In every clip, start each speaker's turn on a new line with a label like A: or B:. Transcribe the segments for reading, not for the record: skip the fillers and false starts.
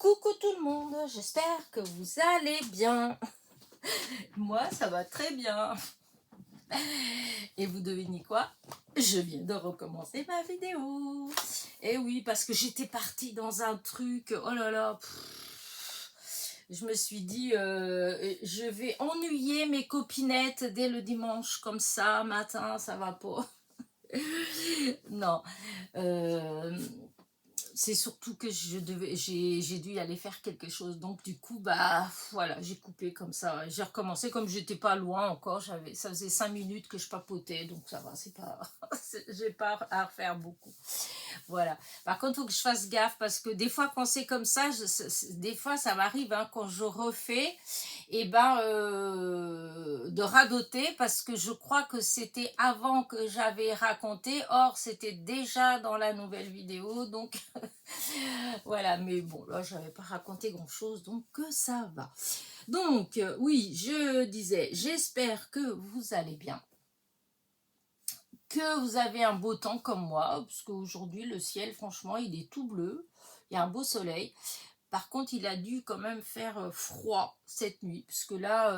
A: Coucou tout le monde, j'espère que vous allez bien. Moi, ça va très bien. Et vous devinez quoi? Je viens de recommencer ma vidéo. Et oui, parce que j'étais partie dans un truc, oh là là, je me suis dit, je vais ennuyer mes copinettes dès le dimanche, comme ça, matin, ça va pas. Non, euh, c'est surtout que j'ai dû y aller faire quelque chose. Donc du coup, bah voilà, j'ai coupé comme ça. J'ai recommencé comme j'étais pas loin encore. Ça faisait 5 minutes que je papotais, donc ça va, c'est pas, j'ai pas à refaire beaucoup. Voilà. Par contre, il faut que je fasse gaffe parce que des fois, quand c'est comme ça, des fois, ça m'arrive hein, quand je refais, et ben, de radoter parce que je crois que c'était avant que j'avais raconté. Or, c'était déjà dans la nouvelle vidéo, donc voilà. Mais bon, là, je n'avais pas raconté grand-chose, donc ça va. Donc, oui, je disais, j'espère que vous allez bien, que vous avez un beau temps comme moi, parce qu'aujourd'hui, le ciel, franchement, il est tout bleu. Il y a un beau soleil. Par contre, il a dû quand même faire froid cette nuit, puisque là,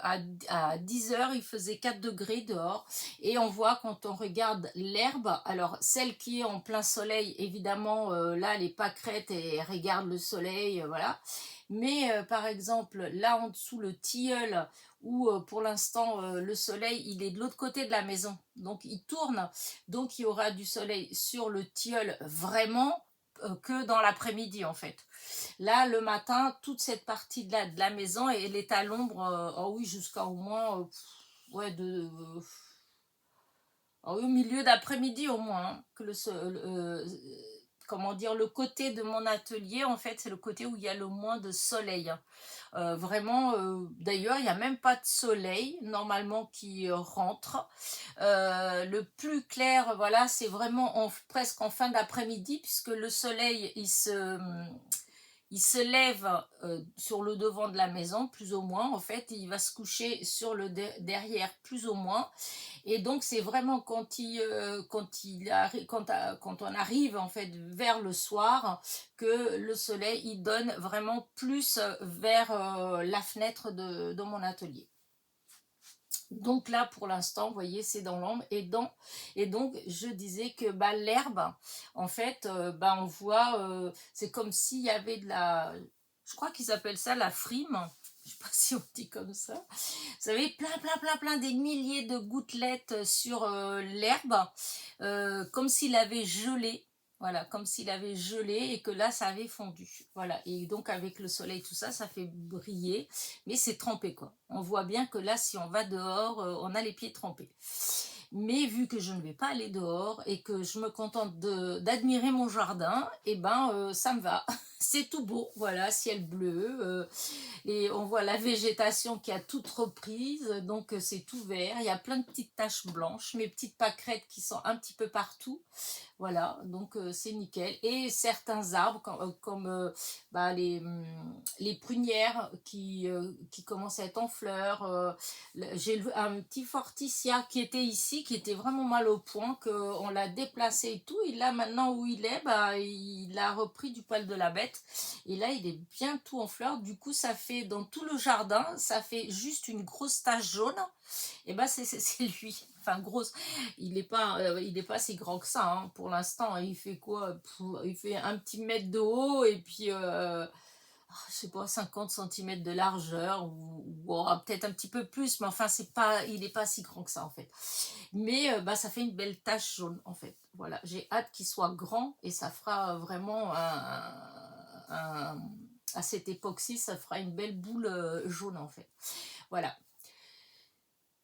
A: à 10 heures, il faisait 4 degrés dehors. Et on voit quand on regarde l'herbe, alors celle qui est en plein soleil, évidemment, là, les pâquerettes et regarde le soleil, voilà. Mais par exemple, là en dessous, le tilleul, où pour l'instant, le soleil, il est de l'autre côté de la maison. Donc, il tourne. Donc, il y aura du soleil sur le tilleul vraiment que dans l'après-midi, en fait. Là, le matin, toute cette partie de la maison, elle est à l'ombre, oh oui, jusqu'à au moins, ouais, oh oui, au milieu d'après-midi au moins, hein, que comment dire, le côté de mon atelier, en fait, c'est le côté où il y a le moins de soleil. Vraiment, d'ailleurs, il n'y a même pas de soleil, normalement, qui rentre. Le plus clair, voilà, c'est vraiment presque en fin d'après-midi, puisque le soleil, il se lève sur le devant de la maison, plus ou moins, en fait, il va se coucher sur le derrière, plus ou moins. Et donc, c'est vraiment quand on arrive, en fait, vers le soir, que le soleil, il donne vraiment plus vers la fenêtre de mon atelier. Donc là, pour l'instant, vous voyez, c'est dans l'ombre. Et donc, je disais que bah, l'herbe, en fait, bah, on voit, c'est comme s'il y avait de la... Je crois qu'ils appellent ça la frime. Je ne sais pas si on dit comme ça. Vous savez, plein, des milliers de gouttelettes sur l'herbe, comme s'il avait gelé. Voilà, comme s'il avait gelé et que là, ça avait fondu. Voilà, et donc avec le soleil, tout ça, ça fait briller, mais c'est trempé, quoi. On voit bien que là, si on va dehors, on a les pieds trempés. Mais vu que je ne vais pas aller dehors et que je me contente d'admirer mon jardin, et ben, ça me va. C'est tout beau, voilà, ciel bleu, et on voit la végétation qui a toute reprise, donc c'est tout vert, il y a plein de petites taches blanches, mes petites pâquerettes qui sont un petit peu partout, voilà, donc c'est nickel. Et certains arbres comme bah, les prunières qui commencent à être en fleurs, j'ai un petit forsythia qui était ici, qui était vraiment mal au point, qu'on l'a déplacé et tout, et là maintenant où il est, bah, il a repris du poil de la bête, et là il est bien tout en fleurs. Du coup ça fait dans tout le jardin, ça fait juste une grosse tache jaune, et bah c'est lui, enfin grosse, il est pas si grand que ça hein, pour l'instant. Il fait quoi? Il fait un petit mètre de haut et puis je sais pas, 50 cm de largeur ou peut-être un petit peu plus, mais enfin il est pas si grand que ça en fait. Mais bah, ça fait une belle tache jaune en fait. Voilà, j'ai hâte qu'il soit grand et ça fera vraiment à cette époque-ci, ça fera une belle boule jaune en fait. Voilà.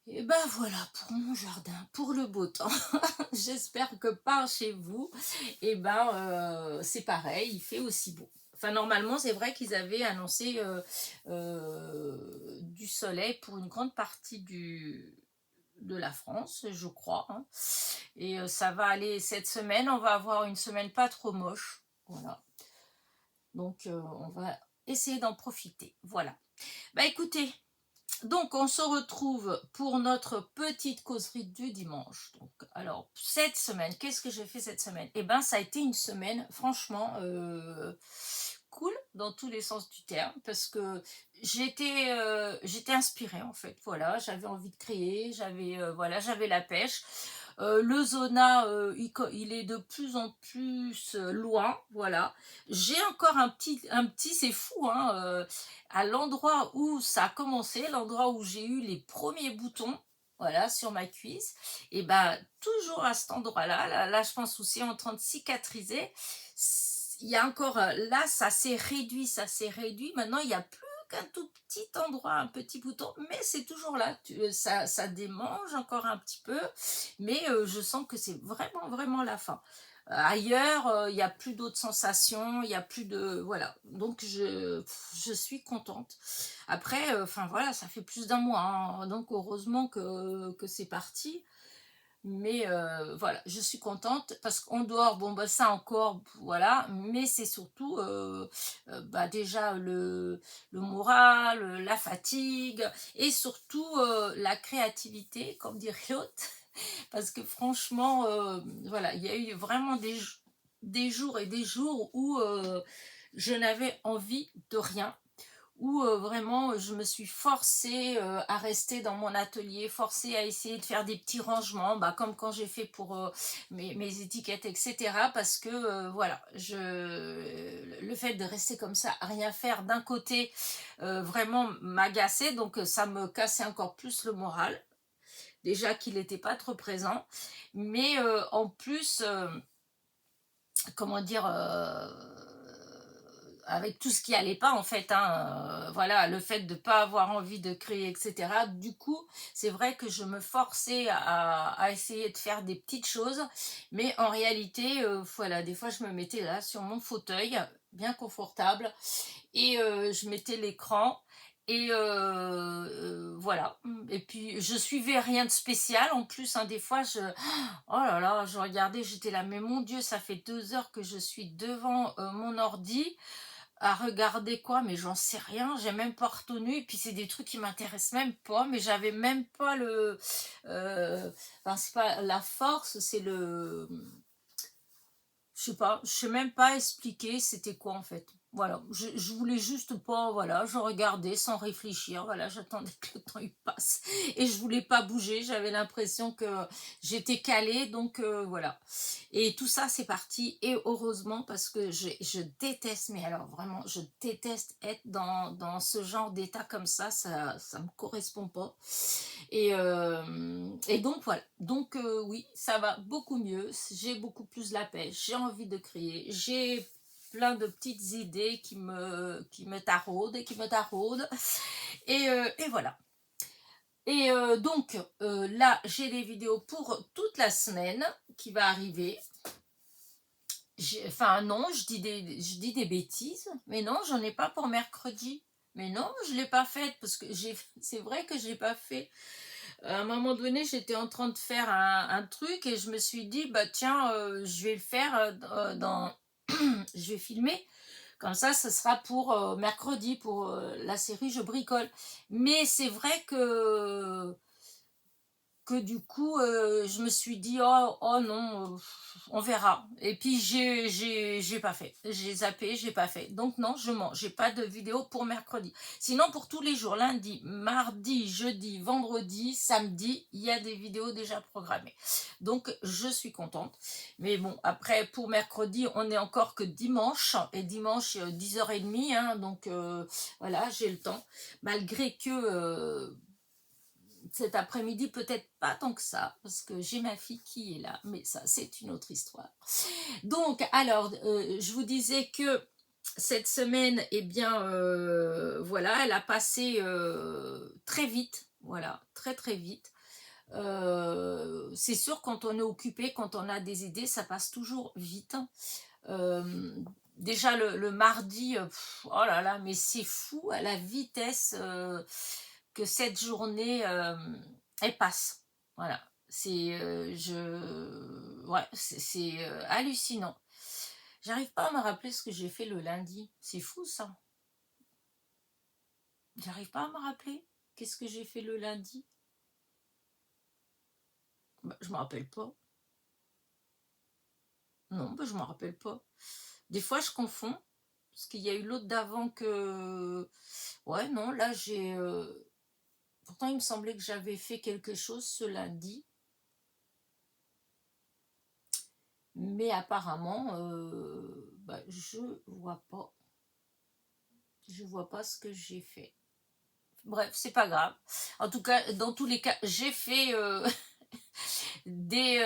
A: Et ben voilà pour mon jardin, pour le beau temps. J'espère que par chez vous, et ben c'est pareil, il fait aussi beau. Enfin normalement c'est vrai qu'ils avaient annoncé du soleil pour une grande partie de la France, je crois. Hein. Et ça va aller cette semaine, on va avoir une semaine pas trop moche. Voilà. Donc on va essayer d'en profiter. Voilà. Bah écoutez. Donc, on se retrouve pour notre petite causerie du dimanche. Donc, alors, cette semaine, qu'est-ce que j'ai fait cette semaine? Eh bien, ça a été une semaine, franchement, cool, dans tous les sens du terme, parce que j'étais inspirée en fait, voilà, j'avais envie de créer, voilà, j'avais la pêche. Le zona, il est de plus en plus loin, voilà. J'ai encore un petit, c'est fou, hein, à l'endroit où ça a commencé, l'endroit où j'ai eu les premiers boutons, voilà, sur ma cuisse, et ben toujours à cet endroit-là, là, je pense où c'est en train de cicatriser, il y a encore, là, ça s'est réduit, maintenant il n'y a plus qu'un tout petit endroit, un petit bouton, mais c'est toujours là, ça démange encore un petit peu, mais je sens que c'est vraiment, vraiment la fin. Ailleurs, il n'y a plus d'autres sensations, il n'y a plus de... Voilà, donc je suis contente. Après, enfin voilà, ça fait plus d'1 mois, hein, donc heureusement que c'est parti. Mais voilà, je suis contente parce qu'en dehors, bon bah ça encore, voilà, mais c'est surtout bah, déjà le moral, la fatigue et surtout la créativité, comme dirait l'autre. Parce que franchement, voilà, il y a eu vraiment des jours et des jours où je n'avais envie de rien, où vraiment je me suis forcée à rester dans mon atelier, forcée à essayer de faire des petits rangements, bah, comme quand j'ai fait pour mes étiquettes, etc. Parce que voilà, le fait de rester comme ça, à rien faire d'un côté, vraiment m'agaçait, donc ça me cassait encore plus le moral. Déjà qu'il n'était pas trop présent, mais en plus, comment dire, avec tout ce qui allait pas en fait, hein, voilà, le fait de pas avoir envie de créer, etc. Du coup, c'est vrai que je me forçais à essayer de faire des petites choses, mais en réalité, voilà, des fois je me mettais là sur mon fauteuil, bien confortable, et je mettais l'écran. Et voilà. Et puis je suivais rien de spécial en plus, hein, des fois oh là là, je regardais, j'étais là, mais mon Dieu, ça fait 2 heures que je suis devant mon ordi à regarder quoi, mais j'en sais rien, j'ai même pas retenu, et puis c'est des trucs qui m'intéressent même pas, mais j'avais même pas enfin, c'est pas la force, c'est je sais pas, je sais même pas expliquer c'était quoi en fait. Voilà, je voulais juste pas, voilà, je regardais sans réfléchir, voilà, j'attendais que le temps il passe et je voulais pas bouger, j'avais l'impression que j'étais calée, donc voilà. Et tout ça c'est parti et heureusement parce que je déteste, mais alors vraiment, je déteste être dans ce genre d'état comme ça me correspond pas. Et donc voilà, donc oui, ça va beaucoup mieux, j'ai beaucoup plus la pêche, j'ai envie de créer, j'ai plein de petites idées qui me taraudent et qui me taraudent, et voilà. Et donc là, j'ai des vidéos pour toute la semaine qui va arriver. Enfin non, je dis des bêtises, mais non, j'en ai pas pour mercredi. Mais non, je l'ai pas faite parce que c'est vrai que je l'ai pas fait. À un moment donné, j'étais en train de faire un truc et je me suis dit, bah tiens, je vais le faire je vais filmer. Comme ça, ce sera pour mercredi, pour la série Je bricole. Mais c'est vrai que du coup, je me suis dit, oh non, on verra. Et puis, j'ai pas fait. J'ai zappé, j'ai pas fait. Donc non, je mens. J'ai pas de vidéo pour mercredi. Sinon, pour tous les jours, lundi, mardi, jeudi, vendredi, samedi, il y a des vidéos déjà programmées. Donc, je suis contente. Mais bon, après, pour mercredi, on est encore que dimanche. Et dimanche, 10h30. Hein, donc, voilà, j'ai le temps. Malgré que cet après-midi, peut-être pas tant que ça, parce que j'ai ma fille qui est là, mais ça, c'est une autre histoire. Donc, alors, je vous disais que cette semaine, eh bien, voilà, elle a passé très vite, voilà, très très vite. C'est sûr, quand on est occupé, quand on a des idées, ça passe toujours vite. Euh, Déjà le mardi, oh là là, mais c'est fou à la vitesse que cette journée elle passe. Voilà, ouais, c'est hallucinant. J'arrive pas à me rappeler ce que j'ai fait le lundi. C'est fou ça. J'arrive pas à me rappeler. Qu'est-ce que j'ai fait le lundi? Bah, je me rappelle pas. Non, bah, je me rappelle pas. Des fois, je confonds. Parce qu'il y a eu l'autre d'avant que... Ouais, non, là j'ai... Pourtant, il me semblait que j'avais fait quelque chose ce lundi. Mais apparemment, bah, je vois pas. Je vois pas ce que j'ai fait. Bref, c'est pas grave. En tout cas, dans tous les cas, j'ai fait des...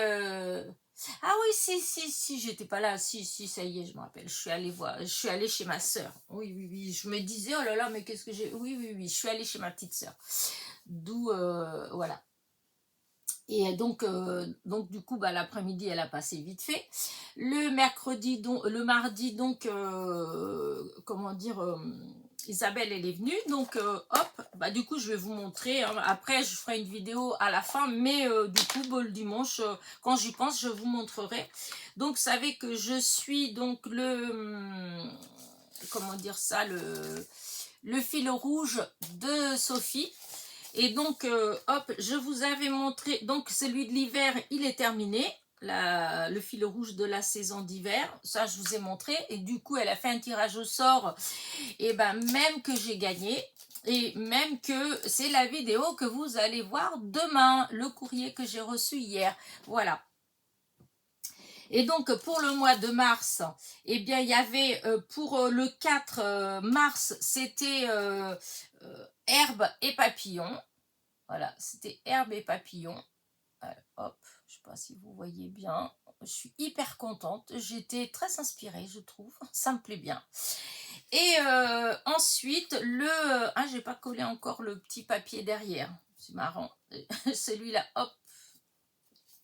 A: Ah oui, si, j'étais pas là. Si, ça y est, je me rappelle. Je suis allée voir, je suis allée chez ma sœur. Oui, je me disais, oh là là, mais qu'est-ce que j'ai... Oui, je suis allée chez ma petite sœur. D'où, voilà. Et donc du coup, bah, l'après-midi, elle a passé vite fait. Le mardi, donc, comment dire, Isabelle, elle est venue. Donc, hop, bah, du coup, je vais vous montrer. Hein. Après, je ferai une vidéo à la fin. Mais du coup, le dimanche, quand j'y pense, je vous montrerai. Donc, vous savez que je suis donc comment dire ça, le fil rouge de Sophie. Et donc, hop, je vous avais montré, donc celui de l'hiver, il est terminé, le fil rouge de la saison d'hiver, ça je vous ai montré, et du coup, elle a fait un tirage au sort, et ben même que j'ai gagné, et même que c'est la vidéo que vous allez voir demain, le courrier que j'ai reçu hier, voilà. Et donc, pour le mois de mars, eh bien, il y avait, pour le 4 mars, c'était herbe et papillons. Voilà, c'était herbe et papillons. Hop, je ne sais pas si vous voyez bien. Je suis hyper contente. J'étais très inspirée, je trouve. Ça me plaît bien. Et ensuite, ah, j'ai pas collé encore le petit papier derrière. C'est marrant. Celui-là, hop,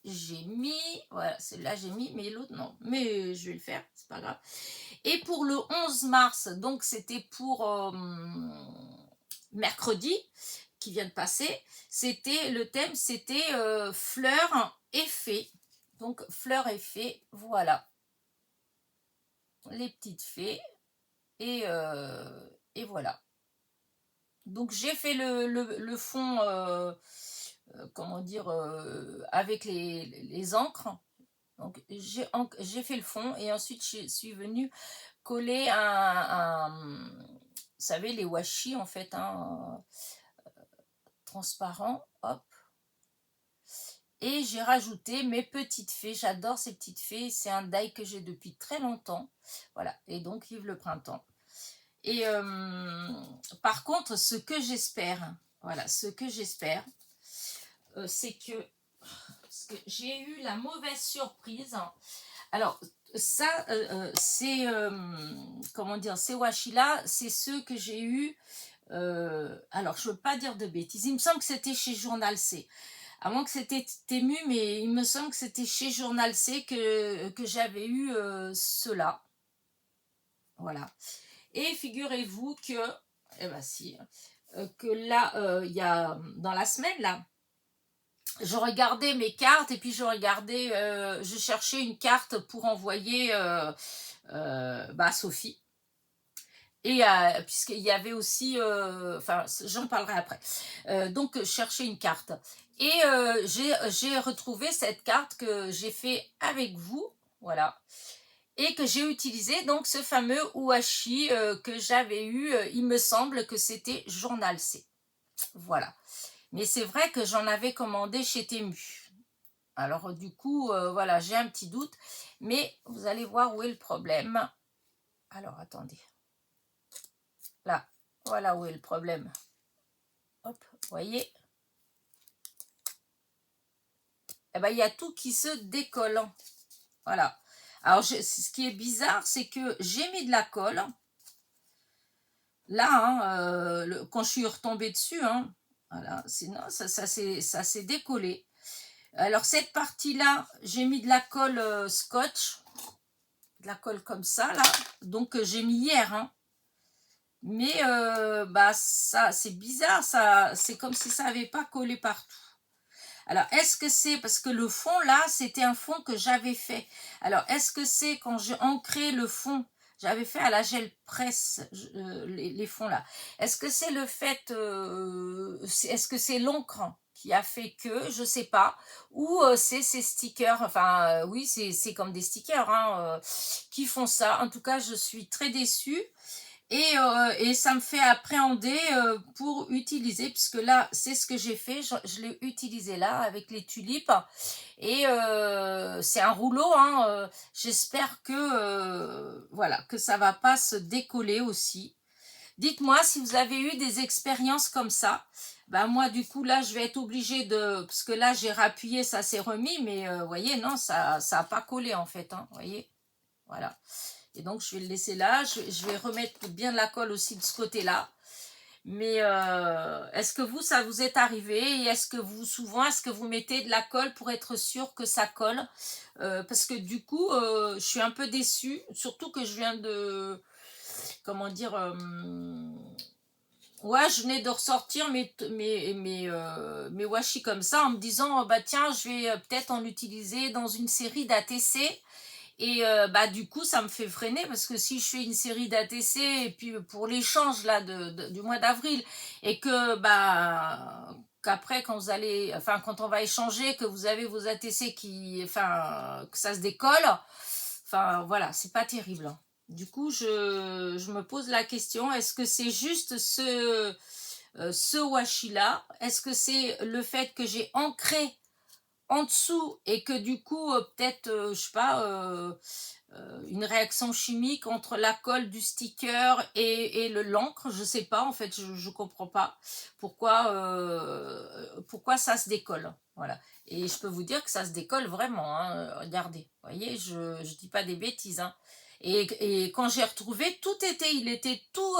A: j'ai mis. Voilà, celui-là, j'ai mis, mais l'autre, non. Mais je vais le faire, c'est pas grave. Et pour le 11 mars, donc c'était pour mercredi qui vient de passer, le thème c'était fleurs et fées. Donc fleurs et fées, voilà. Les petites fées. Et voilà. Donc j'ai fait le fond, comment dire, avec les encres. Donc j'ai fait le fond et ensuite je suis venue coller vous savez, les washi en fait, hein, transparent, hop. Et j'ai rajouté mes petites fées. J'adore ces petites fées. C'est un die que j'ai depuis très longtemps. Voilà. Et donc, vive le printemps. Et par contre, ce que j'espère, voilà, ce que j'espère, c'est que j'ai eu la mauvaise surprise. Alors, ça, c'est, comment dire, ces washi-là, c'est ceux que j'ai eu. Alors, je ne veux pas dire de bêtises. Il me semble que c'était chez Journal C. À moins que c'était Temu, mais il me semble que c'était chez Journal C que j'avais eu cela. Voilà. Et figurez-vous que, eh ben si, que là, il y a, dans la semaine, là, je regardais mes cartes et puis je cherchais une carte pour envoyer à Sophie. Et puisqu'il y avait aussi, enfin j'en parlerai après, donc chercher une carte. Et j'ai retrouvé cette carte que j'ai fait avec vous, voilà, et que j'ai utilisé, donc ce fameux Ouachi que j'avais eu, il me semble que c'était Journal C, voilà. Mais c'est vrai que j'en avais commandé chez Temu. Alors du coup, voilà, j'ai un petit doute, mais vous allez voir où est le problème. Alors attendez. Là, voilà où est le problème. Hop, vous voyez. Eh ben, il y a tout qui se décolle. Voilà. Alors, ce qui est bizarre, c'est que j'ai mis de la colle. Là, hein, quand je suis retombée dessus, hein, voilà, sinon, ça s'est décollé. Alors, cette partie-là, j'ai mis de la colle scotch. De la colle comme ça, là. Donc, j'ai mis hier, hein. Mais ça, c'est bizarre, ça, c'est comme si ça n'avait pas collé partout. Alors, est-ce que c'est parce que le fond là, c'était un fond que j'avais fait. Alors, est-ce que c'est quand j'ai ancré le fond, j'avais fait à la gel presse les fonds là. Est-ce que c'est le fait, est-ce que c'est l'encre qui a fait que, je sais pas, ou c'est ces stickers, enfin oui c'est comme des stickers hein, qui font ça. En tout cas je suis très déçue. Et ça me fait appréhender pour utiliser, puisque là, c'est ce que j'ai fait, je l'ai utilisé là avec les tulipes, et c'est un rouleau, hein, j'espère que, voilà, que ça va pas se décoller aussi. Dites-moi si vous avez eu des expériences comme ça. Ben moi, du coup, là, je vais être obligée de... Parce que là, j'ai rappuyé, ça s'est remis, mais vous voyez, non, ça a pas collé en fait, hein, vous voyez, voilà. Et donc, je vais le laisser là. Je vais remettre bien de la colle aussi de ce côté-là. Mais est-ce que vous, ça vous est arrivé? Et est-ce que vous, souvent, est-ce que vous mettez de la colle pour être sûr que ça colle? Parce que du coup, je suis un peu déçue. Surtout que je viens de... Comment dire ouais, je venais de ressortir mes washi comme ça en me disant, bah tiens, je vais peut-être en utiliser dans une série d'ATC. Et bah du coup ça me fait freiner parce que si je fais une série d'ATC et puis pour l'échange là du mois d'avril et que bah qu'après quand vous allez enfin quand on va échanger que vous avez vos ATC qui enfin que ça se décolle, enfin voilà, c'est pas terrible, hein. Du coup je me pose la question, est-ce que c'est juste ce washi là, est-ce que c'est le fait que j'ai ancré en dessous et que du coup peut-être je sais pas une réaction chimique entre la colle du sticker et l'encre, je sais pas en fait, je comprends pas pourquoi ça se décolle, voilà. Et je peux vous dire que ça se décolle vraiment, hein. Regardez, vous voyez, je dis pas des bêtises, hein. Et quand j'ai retrouvé, il était tout,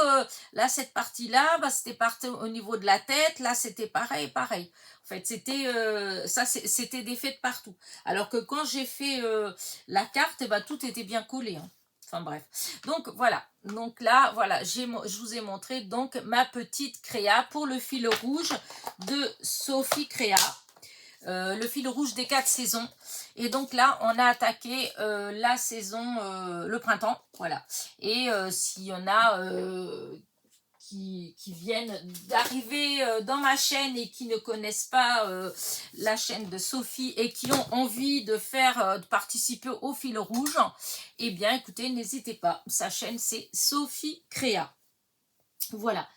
A: là cette partie-là, bah, c'était parti au niveau de la tête, là c'était pareil. En fait, c'était des faits de partout. Alors que quand j'ai fait la carte, eh ben, tout était bien collé, hein. Enfin bref. Donc voilà. Donc là, voilà, je vous ai montré donc ma petite créa pour le fil rouge de Sophie Créa. Le fil rouge des 4 saisons. Et donc là, on a attaqué la saison, le printemps. Voilà. Et s'il y en a qui viennent d'arriver dans ma chaîne et qui ne connaissent pas la chaîne de Sophie et qui ont envie de de participer au fil rouge, eh bien écoutez, n'hésitez pas. Sa chaîne, c'est Sophie Créa. Voilà.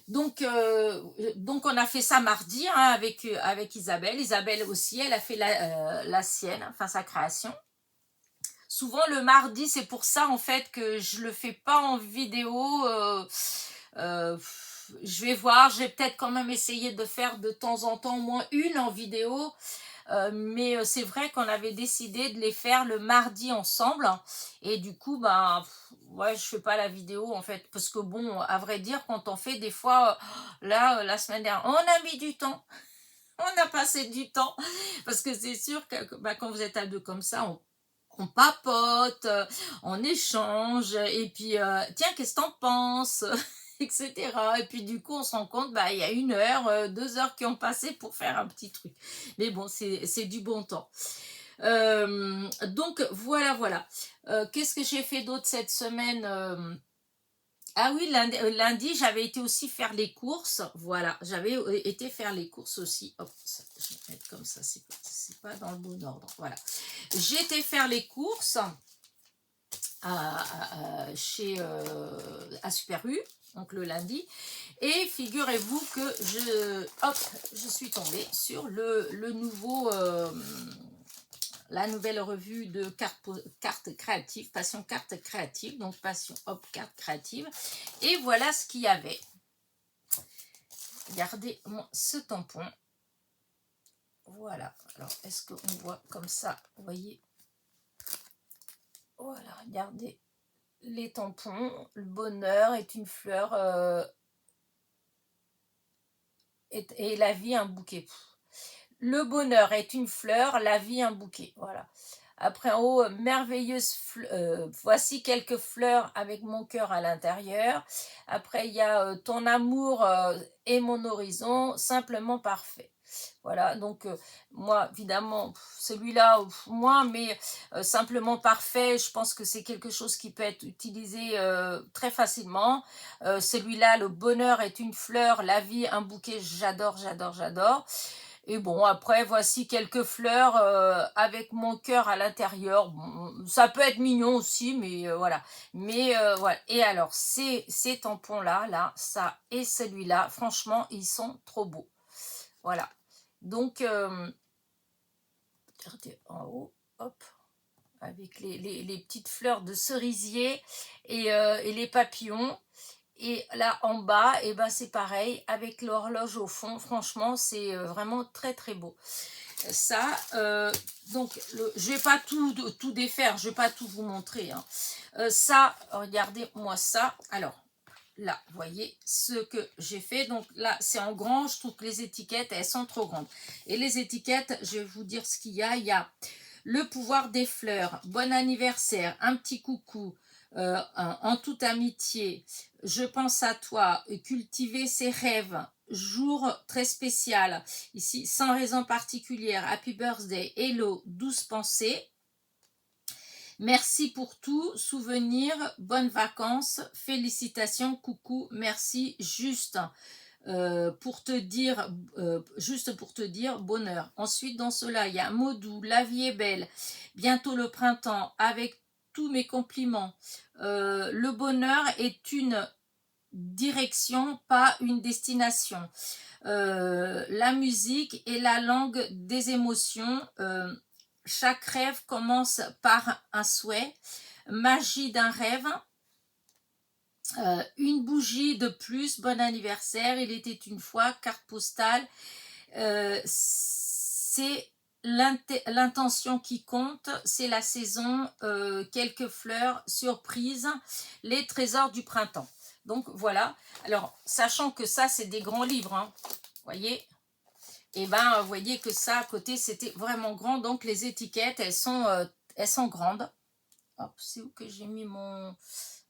A: Donc on a fait ça mardi hein, avec Isabelle. Isabelle aussi, elle a fait la sienne, enfin sa création. Souvent le mardi, c'est pour ça en fait que je le fais pas en vidéo. Je vais voir, je vais peut-être quand même essayer de faire de temps en temps au moins une en vidéo. Mais c'est vrai qu'on avait décidé de les faire le mardi ensemble. Et du coup, ben, ouais, je fais pas la vidéo en fait. Parce que bon, à vrai dire, quand on fait des fois, là, la semaine dernière, on a mis du temps. On a passé du temps. Parce que c'est sûr que ben, quand vous êtes à deux comme ça, on papote, on échange. Et puis, tiens, qu'est-ce que t'en penses? Etc. Et puis du coup, on se rend compte, bah, il y a 1 heure, 2 heures qui ont passé pour faire un petit truc. Mais bon, c'est du bon temps. Donc, voilà. Qu'est-ce que j'ai fait d'autre cette semaine? Ah oui, lundi, j'avais été aussi faire les courses. Voilà, j'avais été faire les courses aussi. Hop, je vais mettre comme ça, c'est pas dans le bon ordre. Voilà. J'ai été faire les courses à Super U, donc le lundi, et figurez-vous que je suis tombée sur le nouveau la nouvelle revue de cartes créatives, Passion Cartes Créatives, donc Passion Hop Cartes Créatives, et voilà ce qu'il y avait. Regardez-moi ce tampon. Voilà, alors est-ce qu'on voit comme ça, vous voyez? Voilà, regardez les tampons. Le bonheur est une fleur et la vie un bouquet. Le bonheur est une fleur, la vie un bouquet. Voilà. Après en haut, merveilleuse voici quelques fleurs avec mon cœur à l'intérieur. Après il y a ton amour et mon horizon, simplement parfait. Voilà, donc moi évidemment celui-là moins, mais simplement parfait, je pense que c'est quelque chose qui peut être utilisé très facilement. Celui-là, le bonheur est une fleur, la vie un bouquet, j'adore. Et bon, après, voici quelques fleurs avec mon cœur à l'intérieur. Bon, ça peut être mignon aussi, mais voilà. Mais voilà. Et alors, ces tampons-là, là, ça et celui-là, franchement, ils sont trop beaux. Voilà. Donc, regardez en haut, hop, avec les petites fleurs de cerisier et les papillons. Et là en bas, et ben c'est pareil avec l'horloge au fond. Franchement, c'est vraiment très très beau. Ça, donc je vais pas tout défaire, je vais pas tout vous montrer. Hein. Ça, regardez-moi ça. Alors là, vous voyez ce que j'ai fait. Donc là, c'est en grand. Je trouve que les étiquettes, elles sont trop grandes. Et les étiquettes, je vais vous dire ce qu'il y a. Il y a le pouvoir des fleurs, bon anniversaire, un petit coucou, en toute amitié, je pense à toi, cultiver ses rêves, jour très spécial, ici sans raison particulière, happy birthday, hello, douce pensée, merci pour tout, souvenir, bonnes vacances, félicitations, coucou, merci, juste. Juste pour te dire bonheur. Ensuite, dans cela, il y a un mot doux, la vie est belle, bientôt le printemps, avec tous mes compliments. Le bonheur est une direction, pas une destination. La musique est la langue des émotions. Chaque rêve commence par un souhait. Magie d'un rêve. Une bougie de plus, bon anniversaire, il était une fois, carte postale, c'est l'intention qui compte, c'est la saison, quelques fleurs, surprise, les trésors du printemps. Donc voilà, alors sachant que ça c'est des grands livres, hein, voyez, et ben vous voyez que ça à côté c'était vraiment grand, donc les étiquettes elles sont grandes. Hop, c'est où que j'ai mis mon...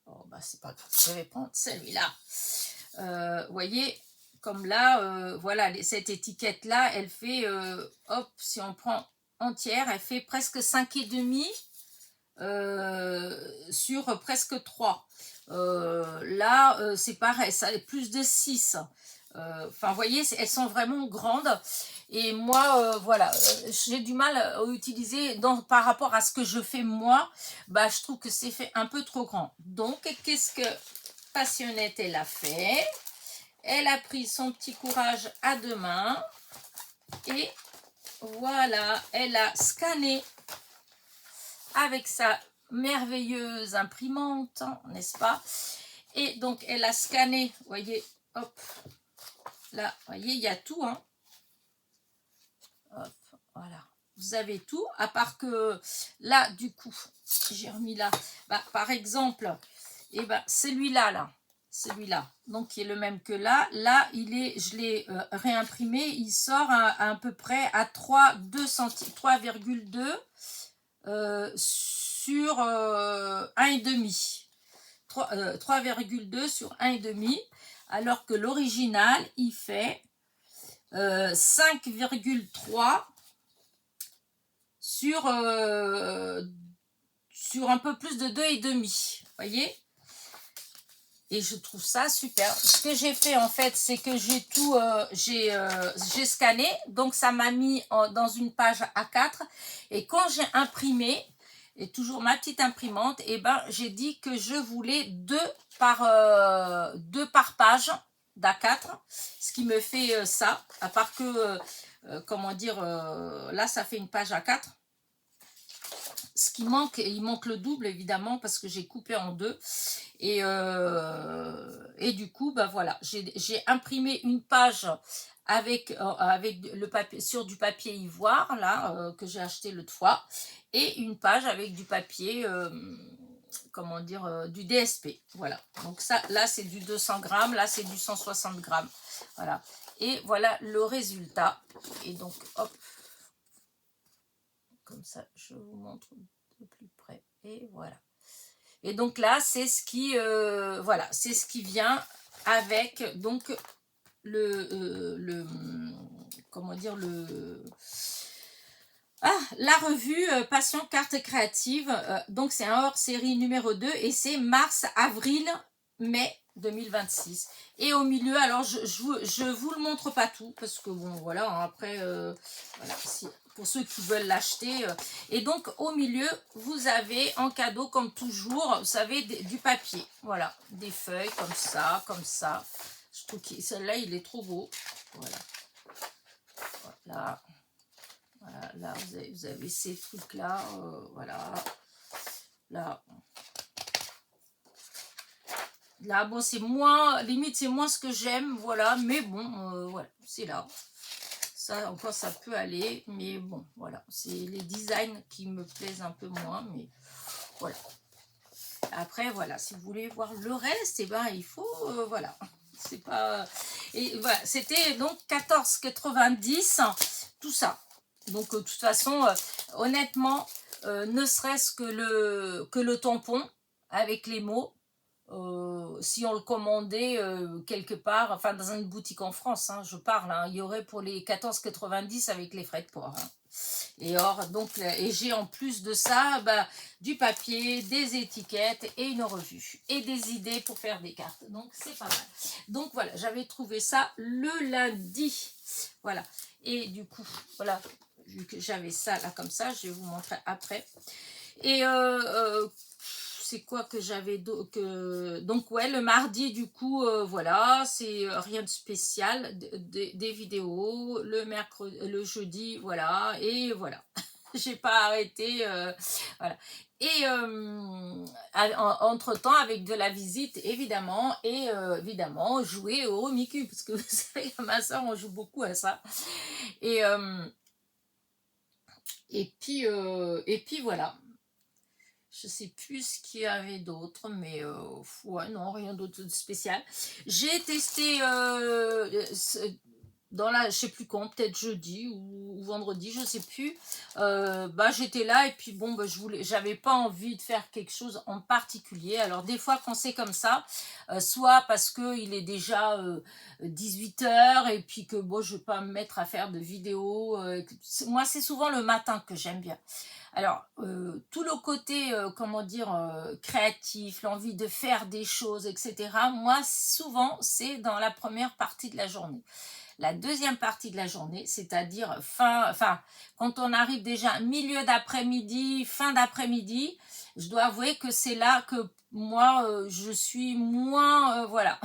A: Oh, bah, c'est pas grave, je vais prendre celui-là. Vous voyez, comme là, voilà, cette étiquette-là, elle fait, hop, si on prend entière, elle fait presque 5,5 sur presque 3. Là, c'est pareil, ça est plus de 6. Enfin, vous voyez, elles sont vraiment grandes. Et moi, voilà, j'ai du mal à utiliser par rapport à ce que je fais moi. Bah, je trouve que c'est fait un peu trop grand. Donc, qu'est-ce que Passionnette, elle a fait? Elle a pris son petit courage à deux mains. Et voilà, elle a scanné avec sa merveilleuse imprimante, n'est-ce pas? Et donc, elle a scanné, vous voyez, hop, là, vous voyez, il y a tout, hein. Hop, voilà. Vous avez tout, à part que là, du coup, j'ai remis là. Bah, par exemple, et ben, celui-là, celui-là, donc qui est le même que là. Là, je l'ai réimprimé. Il sort à peu près à 3,2 sur 1,5. 3,2 sur 1,5. Alors que l'original, il fait 5,3 sur un peu plus de 2,5. Voyez? Et je trouve ça super. Ce que j'ai fait en fait, c'est que j'ai scanné. Donc ça m'a mis dans une page A4. Et quand j'ai imprimé, et toujours ma petite imprimante, et ben j'ai dit que je voulais deux par page d'A4. Ce qui me fait ça. À part que, comment dire, là ça fait une page A4. Ce qui manque, il manque le double évidemment parce que j'ai coupé en deux. Et du coup, bah voilà, j'ai imprimé une page avec le papier, sur du papier ivoire, là, que j'ai acheté l'autre fois, et une page avec du papier, comment dire, du DSP. Voilà, donc ça, là, c'est du 200 grammes, là, c'est du 160 grammes. Voilà, et voilà le résultat. Et donc, hop, comme ça, je vous montre de plus près. Et voilà. Et donc là, c'est ce qui, voilà, c'est ce qui vient avec donc comment dire, la revue Passion Carte Créative. Donc c'est un hors-série numéro 2 et c'est mars, avril, mai 2026. Et au milieu, alors je vous le montre pas tout, parce que bon, voilà, hein, après, voilà, pour ceux qui veulent l'acheter. Et donc, au milieu, vous avez en cadeau, comme toujours, vous savez, du papier. Voilà, des feuilles comme ça, comme ça. Je trouve que celui-là, il est trop beau. Voilà. Voilà. Voilà, là, vous avez ces trucs-là. Voilà. Là. Là, bon, c'est moins, limite, c'est moins ce que j'aime, voilà, mais bon, voilà, c'est là. Ça, encore, ça peut aller, mais bon, voilà, c'est les designs qui me plaisent un peu moins, mais voilà. Après, voilà, si vous voulez voir le reste, et ben, il faut, voilà, c'est pas... Et voilà, c'était donc 14,90, tout ça. Donc, de toute façon, honnêtement, ne serait-ce que le tampon avec les mots, si on le commandait quelque part, enfin dans une boutique en France, hein, je parle, hein, il y aurait pour les 14,90 avec les frais de port. Hein. Et or, donc, et j'ai en plus de ça bah, du papier, des étiquettes et une revue. Et des idées pour faire des cartes. Donc c'est pas mal. Donc voilà, j'avais trouvé ça le lundi. Voilà. Et du coup, voilà, vu que j'avais ça là comme ça, je vais vous montrer après. Et c'est quoi que j'avais donc ouais, le mardi du coup voilà, c'est rien de spécial, des vidéos, le mercredi, le jeudi, voilà, et voilà. J'ai pas arrêté, voilà. Et entre temps, avec de la visite évidemment, et évidemment jouer au Mickey, parce que vous savez, ma soeur on joue beaucoup à ça. Et puis voilà. Je sais plus ce qu'il y avait d'autre, mais ouais, non, rien d'autre de spécial. J'ai testé dans la, je sais plus quand, peut-être jeudi ou vendredi, je sais plus. Bah j'étais là et puis bon, bah, j'avais pas envie de faire quelque chose en particulier. Alors des fois quand c'est comme ça, soit parce que il est déjà 18 h et puis que bon, je vais pas me mettre à faire de vidéos. Moi c'est souvent le matin que j'aime bien. Alors, tout le côté, comment dire, créatif, l'envie de faire des choses, etc., moi, souvent, c'est dans la première partie de la journée. La deuxième partie de la journée, c'est-à-dire quand on arrive déjà milieu d'après-midi, fin d'après-midi, je dois avouer que c'est là que moi, je suis moins, voilà,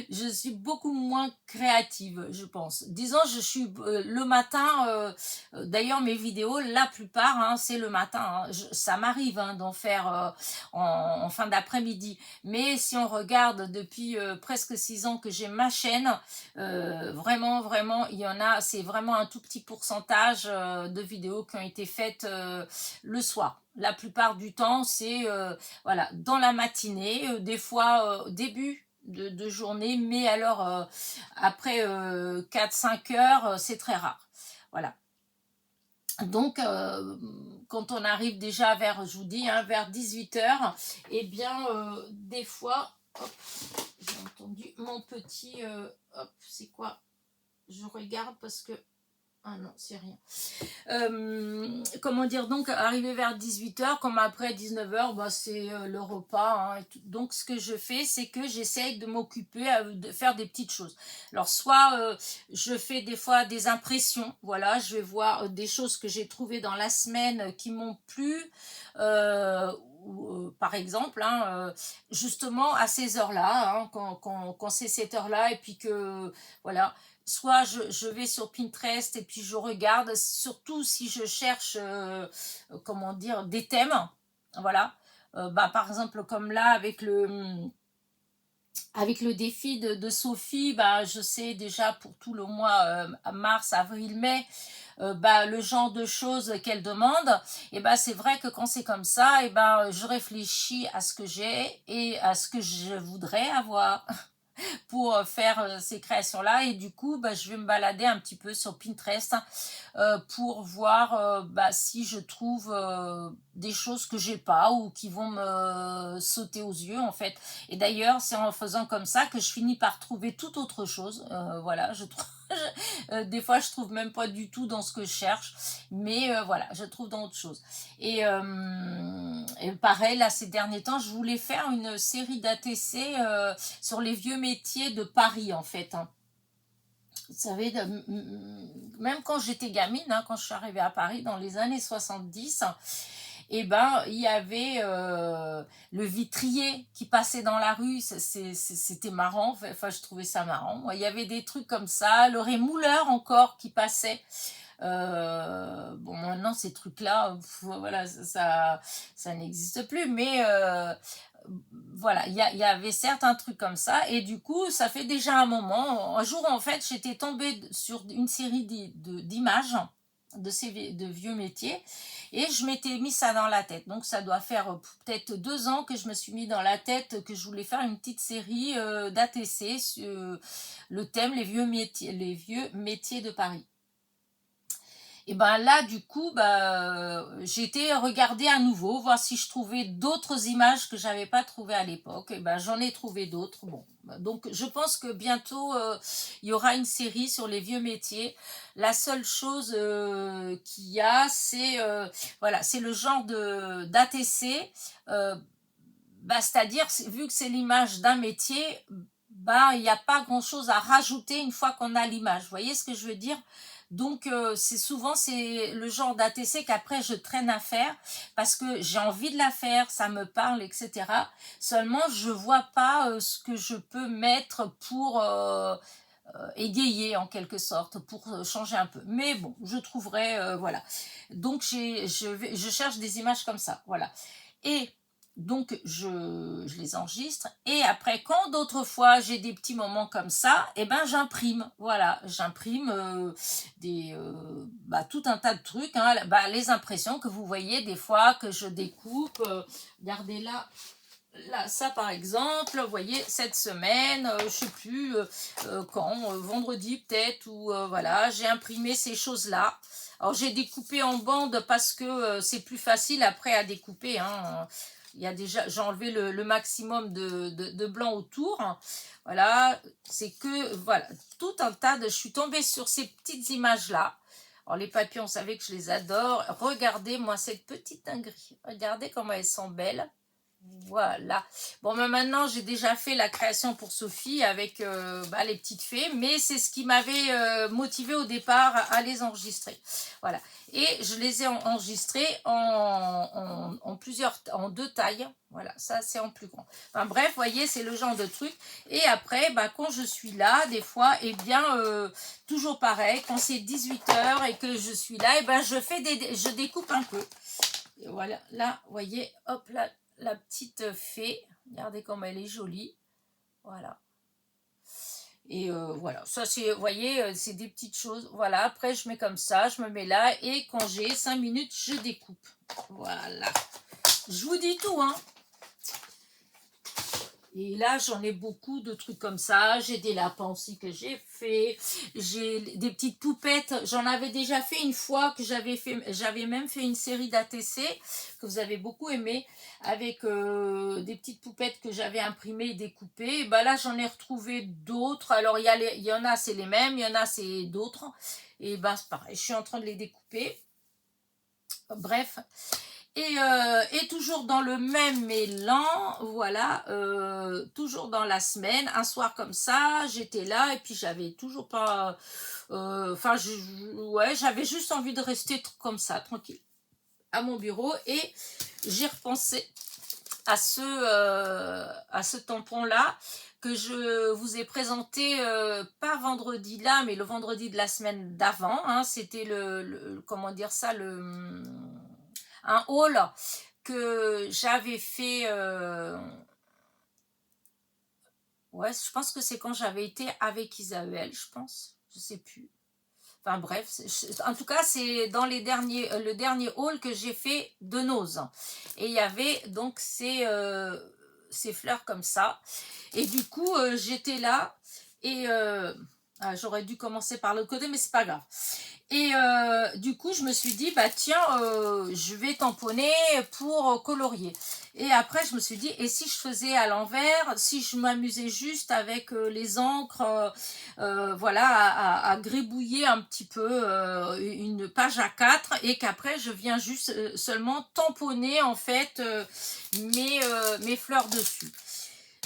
A: je suis beaucoup moins créative, je pense. Disons, je suis le matin, d'ailleurs mes vidéos, la plupart, hein, c'est le matin. Hein. Ça m'arrive hein, d'en faire en fin d'après-midi. Mais si on regarde depuis presque 6 ans que j'ai ma chaîne, vraiment, vraiment, il y en a, c'est vraiment un tout petit pourcentage de vidéos qui ont été faites le soir. La plupart du temps, c'est voilà, dans la matinée, des fois début de journée, mais alors après 4-5 heures, c'est très rare. Voilà. Donc, quand on arrive déjà vers, je vous dis, hein, vers 18 h, eh bien, des fois, hop, j'ai entendu mon petit, hop, c'est quoi? Je regarde parce que, ah non, c'est rien. Comment dire, donc arrivé vers 18 h, comme après 19 h, bah, c'est le repas hein, et tout. Donc ce que je fais, c'est que j'essaye de m'occuper de faire des petites choses. Alors soit je fais des fois des impressions, voilà, je vais voir des choses que j'ai trouvées dans la semaine qui m'ont plu, par exemple, hein, justement à ces heures-là, hein, quand c'est cette heure-là, et puis que voilà, soit je vais sur Pinterest et puis je regarde, surtout si je cherche, comment dire, des thèmes, voilà. Bah, par exemple, comme là, avec le défi de Sophie, bah, je sais déjà pour tout le mois mars, avril, mai, bah, le genre de choses qu'elle demande, et bah, c'est vrai que quand c'est comme ça, et bah, je réfléchis à ce que j'ai et à ce que je voudrais avoir pour faire ces créations-là. Et du coup, bah, je vais me balader un petit peu sur Pinterest pour voir bah, si je trouve des choses que j'ai pas ou qui vont me sauter aux yeux en fait. Et d'ailleurs, c'est en faisant comme ça que je finis par trouver toute autre chose. Voilà, Des fois, je trouve même pas du tout dans ce que je cherche, mais voilà, je trouve dans autre chose. Et pareil, là, ces derniers temps, je voulais faire une série d'ATC sur les vieux métiers de Paris, en fait, hein. Vous savez, même quand j'étais gamine, hein, quand je suis arrivée à Paris dans les années 70, et ben il y avait le vitrier qui passait dans la rue, c'était marrant, enfin je trouvais ça marrant. Il y avait des trucs comme ça, le rémouleur encore qui passait. Bon, maintenant ces trucs là voilà, ça n'existe plus, mais voilà, il y avait certains trucs comme ça, et du coup ça fait déjà un moment. Un jour en fait j'étais tombée sur une série d'images de vieux métiers, et je m'étais mis ça dans la tête. Donc ça doit faire peut-être 2 ans que je me suis mis dans la tête que je voulais faire une petite série d'ATC sur le thème les vieux métiers de Paris. Et ben là, du coup, j'ai été regarder à nouveau, voir si je trouvais d'autres images que j'avais pas trouvées à l'époque. Et ben j'en ai trouvé d'autres. Bon, donc je pense que bientôt il y aura une série sur les vieux métiers. La seule chose qu'il y a, c'est voilà, c'est le genre de d'ATC. C'est-à-dire, vu que c'est l'image d'un métier, il n'y a pas grand-chose à rajouter une fois qu'on a l'image. Vous voyez ce que je veux dire? Donc c'est le genre d'ATC qu'après je traîne à faire parce que j'ai envie de la faire, ça me parle, etc. Seulement je vois pas ce que je peux mettre pour égayer en quelque sorte, pour changer un peu. Mais bon, je trouverai, voilà. Donc je cherche des images comme ça, voilà. Et donc je les enregistre, et après quand d'autres fois j'ai des petits moments comme ça, et ben j'imprime, voilà, j'imprime tout un tas de trucs, hein, les impressions que vous voyez des fois que je découpe. Regardez là, ça par exemple, vous voyez, cette semaine, je sais plus quand, vendredi peut-être, ou voilà, j'ai imprimé ces choses-là. Alors j'ai découpé en bande parce que c'est plus facile après à découper, hein. Il y a déjà, j'ai enlevé le maximum de blanc autour. Voilà, c'est que, voilà, tout un tas je suis tombée sur ces petites images-là. Alors les papillons, vous savez que je les adore. Regardez, moi, cette petite dinguerie. Regardez comment elles sont belles. Voilà. Bon, maintenant, j'ai déjà fait la création pour Sophie avec les petites fées, mais c'est ce qui m'avait motivé au départ à les enregistrer. Voilà. Et je les ai enregistrés en 2 tailles. Voilà, ça c'est en plus grand. Enfin bref, vous voyez, c'est le genre de truc. Et après, quand je suis là, des fois, toujours pareil, quand c'est 18h et que je suis là, je découpe un peu. Et voilà, là, vous voyez, hop là, la petite fée, regardez comme elle est jolie, voilà. Et voilà, ça c'est, vous voyez, c'est des petites choses. Voilà, après je mets comme ça, je me mets là, et quand j'ai 5 minutes, je découpe. Voilà, je vous dis tout, hein. Et là, j'en ai beaucoup de trucs comme ça. J'ai des lapins aussi que j'ai fait. J'ai des petites poupettes. J'en avais déjà fait une fois, que j'avais même fait une série d'ATC que vous avez beaucoup aimé, avec des petites poupettes que j'avais imprimées et découpées. Et là, j'en ai retrouvé d'autres. Alors, il y en a, c'est les mêmes. Il y en a, c'est d'autres. Et c'est pareil. Je suis en train de les découper. Bref. Et toujours dans le même élan, voilà, toujours dans la semaine, un soir comme ça, j'étais là, et puis j'avais toujours pas, j'avais juste envie de rester comme ça, tranquille, à mon bureau, et j'ai repensé à ce tampon-là que je vous ai présenté, pas vendredi là, mais le vendredi de la semaine d'avant, hein. C'était comment dire ça, un haul que j'avais fait, ouais, je pense que c'est quand j'avais été avec Isabelle, je pense, je sais plus. Enfin bref, en tout cas, c'est dans le dernier haul que j'ai fait de Nose. Et il y avait donc ces fleurs comme ça. Et du coup, j'étais là, et Ah, j'aurais dû commencer par l'autre côté, mais c'est pas grave. Et du coup, je me suis dit, bah tiens, je vais tamponner pour colorier. Et après, je me suis dit, et si je faisais à l'envers, si je m'amusais juste avec les encres, voilà, à gribouiller un petit peu une page A4 et qu'après, je viens juste seulement tamponner en fait mes fleurs dessus.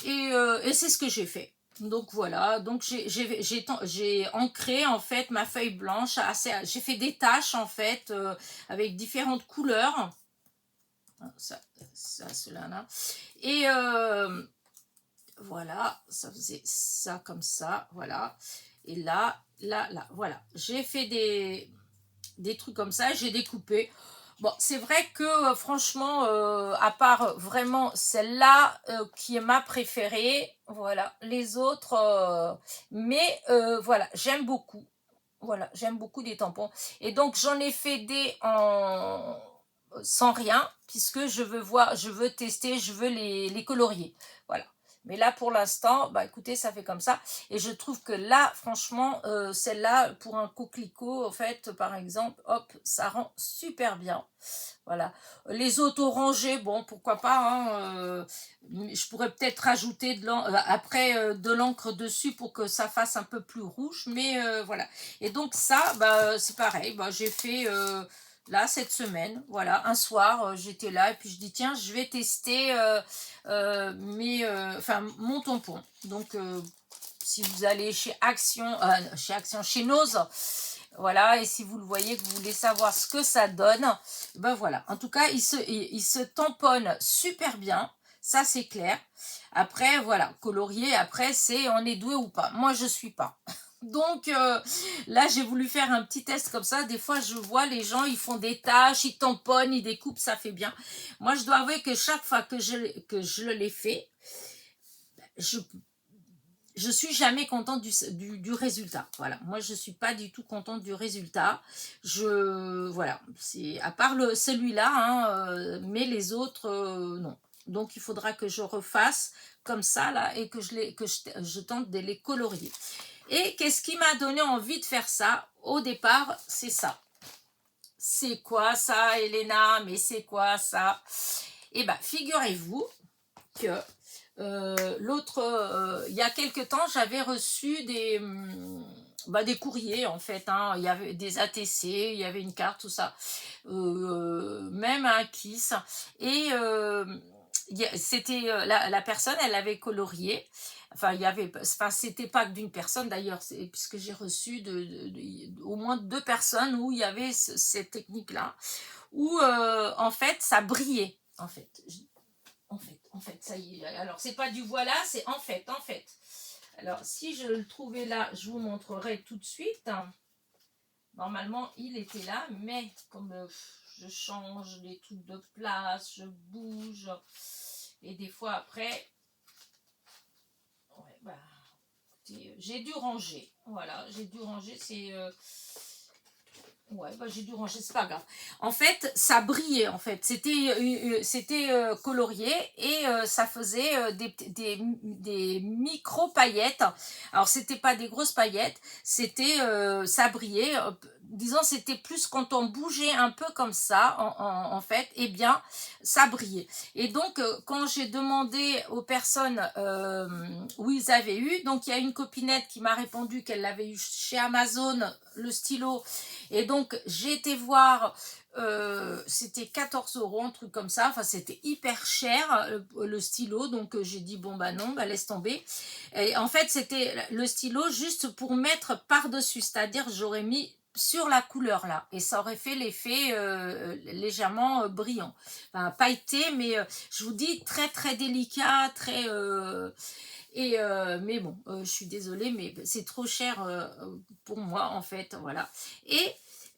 A: Et c'est ce que j'ai fait. Donc voilà, donc j'ai ancré en fait ma feuille blanche, j'ai fait des taches en fait avec différentes couleurs, ça cela là, et voilà, ça faisait ça comme ça, voilà, et là, voilà, j'ai fait des trucs comme ça, j'ai découpé. Bon, c'est vrai que franchement, à part vraiment celle-là qui est ma préférée, voilà, les autres, mais voilà, j'aime beaucoup. Voilà, j'aime beaucoup des tampons. Et donc, j'en ai fait des en sans rien, puisque je veux tester, je veux les colorier. Voilà. Mais là, pour l'instant, bah écoutez, ça fait comme ça. Et je trouve que là, franchement, celle-là, pour un coquelicot, en fait, par exemple, hop, ça rend super bien. Voilà. Les autres orangés, bon, pourquoi pas. Hein, je pourrais peut-être rajouter après de l'encre dessus pour que ça fasse un peu plus rouge. Mais voilà. Et donc ça, bah, c'est pareil. Bah, j'ai fait là cette semaine. Voilà, un soir, j'étais là et puis je dis tiens, je vais tester mon tampon. Donc si vous allez chez Nose, voilà, et si vous le voyez, que vous voulez savoir ce que ça donne, ben voilà. En tout cas, il se tamponne super bien, ça c'est clair. Après, voilà, colorier, après, on est doué ou pas. Moi, je suis pas. Donc là, j'ai voulu faire un petit test comme ça. Des fois, je vois les gens, ils font des tâches, ils tamponnent, ils découpent, ça fait bien. Moi, je dois avouer que chaque fois que je l'ai fait, je suis jamais contente du résultat. Voilà, moi je suis pas du tout contente du résultat. Voilà, c'est à part celui-là, hein, mais les autres non. Donc il faudra que je refasse comme ça là et que je tente de les colorier. Et qu'est-ce qui m'a donné envie de faire ça? Au départ, c'est ça. C'est quoi ça, Elena? Mais c'est quoi ça? Eh bien, figurez-vous que il y a quelque temps, j'avais reçu des courriers en fait. Hein. Il y avait des ATC, il y avait une carte, tout ça. Même un Kiss. Et c'était la personne, elle avait colorié. Enfin, c'était pas d'une personne d'ailleurs, puisque j'ai reçu au moins 2 personnes où il y avait cette technique-là, où en fait, ça brillait. En fait, ça y est. Alors, c'est pas du voilà, c'est en fait. Alors, si je le trouvais là, je vous montrerai tout de suite. Normalement, il était là, mais comme je change les trucs de place, je bouge, et des fois après, ouais, bah, écoutez, j'ai dû ranger. Voilà, j'ai dû ranger, ouais, bah, j'ai dû ranger, c'est pas grave. En fait, ça brillait, en fait. C'était colorié et ça faisait des micro-paillettes. Alors, c'était pas des grosses paillettes, ça brillait. Disons, c'était plus quand on bougeait un peu comme ça, en fait, eh bien, ça brillait. Et donc, quand j'ai demandé aux personnes où ils avaient eu, donc il y a une copinette qui m'a répondu qu'elle l'avait eu chez Amazon, le stylo. Et donc, j'ai été voir, c'était 14 €, un truc comme ça. Enfin, c'était hyper cher, le stylo. Donc, j'ai dit, bon, bah non, bah laisse tomber. Et en fait, c'était le stylo juste pour mettre par-dessus. C'est-à-dire, j'aurais mis sur la couleur là. Et ça aurait fait l'effet légèrement brillant. Enfin, pailleté, mais je vous dis, très, très délicat, très... mais bon, je suis désolée, mais c'est trop cher pour moi en fait, voilà. Et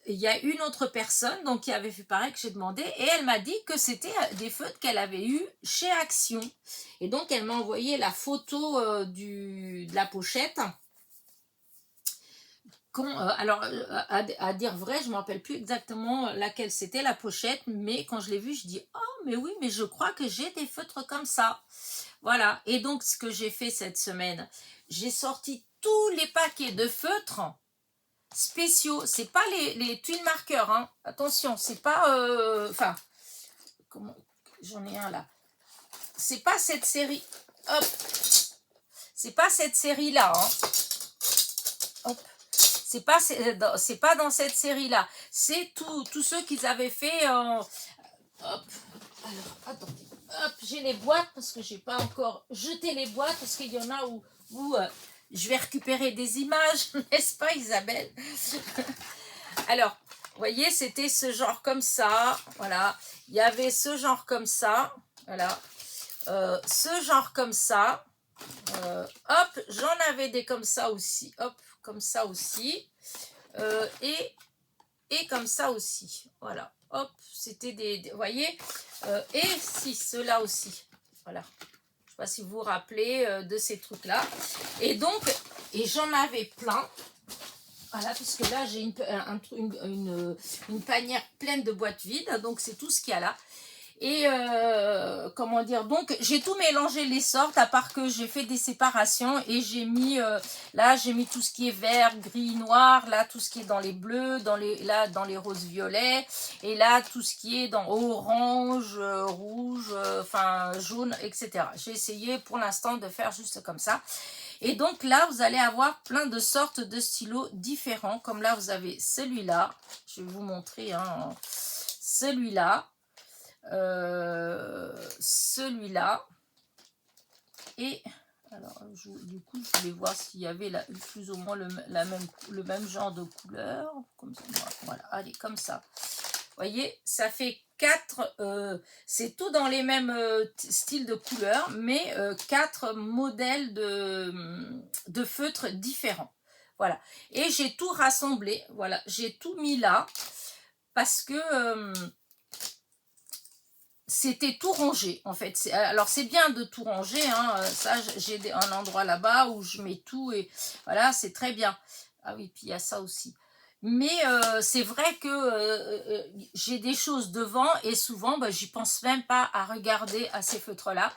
A: il y a une autre personne donc qui avait fait pareil que j'ai demandé et elle m'a dit que c'était des feutres qu'elle avait eu chez Action. Et donc elle m'a envoyé la photo de la pochette. Alors, à dire vrai, je ne me rappelle plus exactement laquelle c'était la pochette, mais quand je l'ai vue, je dis oh mais oui, mais je crois que j'ai des feutres comme ça. Voilà, et donc ce que j'ai fait cette semaine, j'ai sorti tous les paquets de feutres spéciaux. C'est pas les twin marqueurs, hein. Attention, c'est pas... Enfin, comment... J'en ai un là. C'est pas cette série... Hop. C'est pas cette série-là, hein. Hop. C'est pas dans cette série-là. C'est tous ceux qu'ils avaient fait en... Hop. Alors, attendez. Hop, j'ai les boîtes parce que j'ai pas encore jeté les boîtes parce qu'il y en a où je vais récupérer des images, n'est-ce pas Isabelle? Alors, vous voyez, c'était ce genre comme ça, voilà. Il y avait ce genre comme ça, voilà. Ce genre comme ça. Hop, j'en avais des comme ça aussi, hop, comme ça aussi. Et comme ça aussi, voilà. Hop, c'était vous voyez, et si, ceux-là aussi, voilà. Je ne sais pas si vous vous rappelez de ces trucs-là. Et donc, et j'en avais plein, voilà, puisque là, j'ai une panière pleine de boîtes vides, donc c'est tout ce qu'il y a là. Et comment dire, donc j'ai tout mélangé les sortes, à part que j'ai fait des séparations et j'ai mis, là j'ai mis tout ce qui est vert, gris, noir, là tout ce qui est dans les bleus, là dans les roses violets, et là tout ce qui est dans orange, rouge, enfin jaune, etc. J'ai essayé pour l'instant de faire juste comme ça. Et donc là, vous allez avoir plein de sortes de stylos différents, comme là vous avez celui-là, je vais vous montrer, hein, celui-là, celui-là, et alors du coup je voulais voir s'il y avait plus ou moins le même genre de couleur, comme ça, voilà, allez, comme ça, vous voyez, ça fait 4, c'est tout dans les mêmes styles de couleurs, mais 4 modèles de feutres différents, voilà, et j'ai tout rassemblé, voilà, j'ai tout mis là, parce que c'était tout rangé en fait. Alors c'est bien de tout ranger, hein, ça j'ai un endroit là-bas où je mets tout et voilà, c'est très bien. Ah oui, puis il y a ça aussi. Mais c'est vrai que j'ai des choses devant et souvent bah, j'y pense même pas à regarder à ces feutres-là.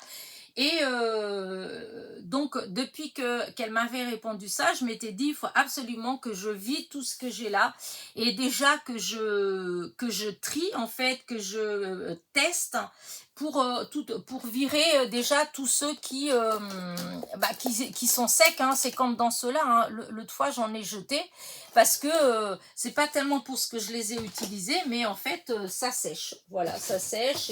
A: Et donc, depuis qu'elle m'avait répondu ça, je m'étais dit, il faut absolument que je vide tout ce que j'ai là. Et déjà que je trie, en fait, que je teste pour virer déjà tous ceux qui sont secs. Hein. C'est comme dans ceux-là. Hein. L'autre fois, j'en ai jeté parce que c'est pas tellement pour ce que je les ai utilisés, mais en fait, ça sèche. Voilà, ça sèche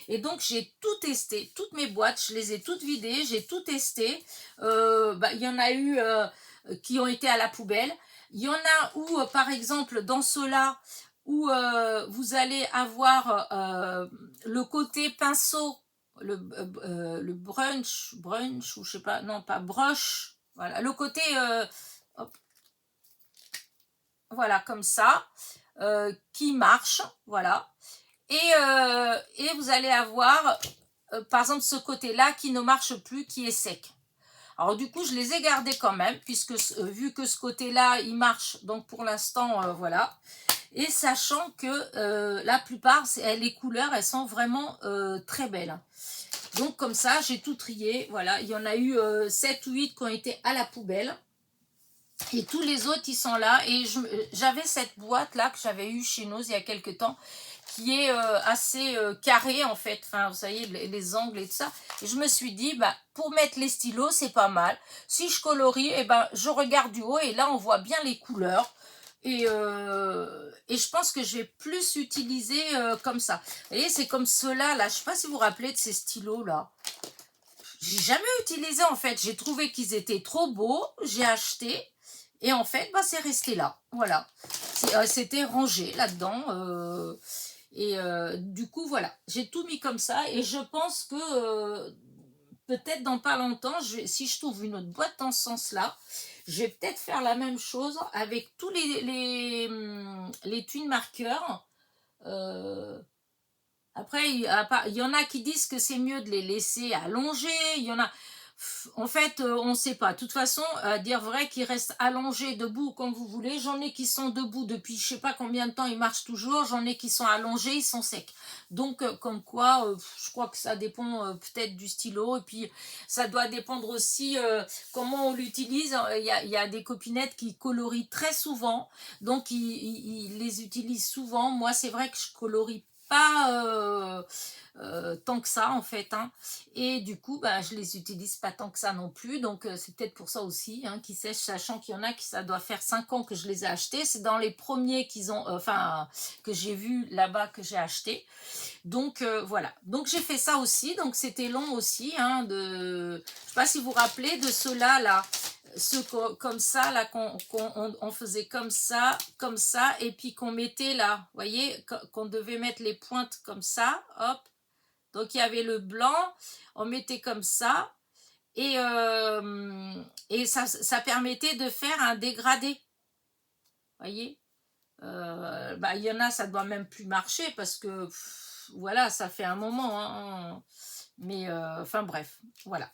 A: et donc, j'ai tout testé, toutes mes boîtes, je les ai toutes vidées, j'ai tout testé. Il y en a eu qui ont été à la poubelle. Il y en a où, par exemple, dans ceux-là, où vous allez avoir le côté pinceau, le brunch, ou je sais pas, non, pas brush, voilà, le côté, hop, voilà, comme ça, qui marche, voilà. Et vous allez avoir, par exemple, ce côté-là qui ne marche plus, qui est sec. Alors du coup, je les ai gardés quand même, puisque vu que ce côté-là, il marche, donc pour l'instant, voilà. Et sachant que la plupart, les couleurs, elles sont vraiment très belles. Donc comme ça, j'ai tout trié, voilà. Il y en a eu 7 ou 8 qui ont été à la poubelle. Et tous les autres, ils sont là. Et j'avais cette boîte-là que j'avais eue chez nous il y a quelques temps, qui est assez carré en fait, enfin vous savez les angles et tout ça, et je me suis dit bah pour mettre les stylos c'est pas mal, si je colorie et ben je regarde du haut et là on voit bien les couleurs et je pense que je vais plus utiliser comme ça, vous voyez c'est comme ceux-là là, je sais pas si vous vous rappelez de ces stylos là, j'ai jamais utilisé en fait, j'ai trouvé qu'ils étaient trop beaux, j'ai acheté et en fait bah c'est resté là, voilà, c'était rangé là-dedans. Et du coup, voilà, j'ai tout mis comme ça et je pense que peut-être dans pas longtemps, si je trouve une autre boîte dans ce sens-là, je vais peut-être faire la même chose avec tous les twin marqueurs. Après, il y en a qui disent que c'est mieux de les laisser allonger. Il y en a... En fait, on ne sait pas. De toute façon, à dire vrai, qu'ils restent allongés, debout, comme vous voulez. J'en ai qui sont debout depuis je ne sais pas combien de temps, ils marchent toujours. J'en ai qui sont allongés, ils sont secs. Donc, comme quoi, je crois que ça dépend peut-être du stylo. Et puis, ça doit dépendre aussi comment on l'utilise. Il y a des copinettes qui colorient très souvent. Donc, ils les utilisent souvent. Moi, c'est vrai que je colorie pas tant que ça en fait, hein. Et du coup bah, je les utilise pas tant que ça non plus, donc c'est peut-être pour ça aussi hein, qu'ils sèchent, sachant qu'il y en a qui ça doit faire 5 ans que je les ai achetés, c'est dans les premiers qu'ils ont enfin que j'ai vu là-bas que j'ai acheté, donc voilà, donc j'ai fait ça aussi, donc c'était long aussi hein, je sais pas si vous vous rappelez de ceux-là là, ceux comme ça là on faisait comme ça et puis qu'on mettait là, vous voyez, qu'on devait mettre les pointes comme ça, hop. Donc il y avait le blanc, on mettait comme ça, et ça permettait de faire un dégradé. Vous voyez, bah, il y en a, ça doit même plus marcher parce que voilà, ça fait un moment. Hein, mais enfin bref, voilà.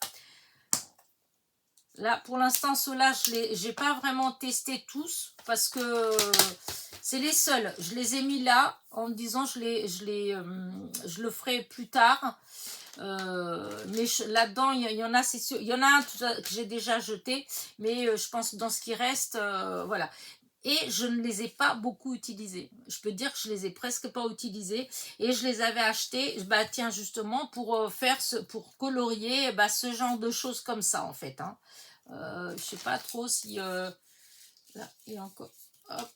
A: Là, pour l'instant, ceux-là, je n'ai pas vraiment testé tous parce que c'est les seuls. Je les ai mis là en me disant je le ferai plus tard. Mais là-dedans, il y en a, c'est sûr. Il y en a un que j'ai déjà jeté, mais je pense que dans ce qui reste, voilà. Et je ne les ai pas beaucoup utilisés. Je peux dire que je les ai presque pas utilisés. Et je les avais achetés, bah tiens, justement, pour pour colorier bah, ce genre de choses comme ça, en fait. Hein. Je sais pas trop si... là, et encore... Hop.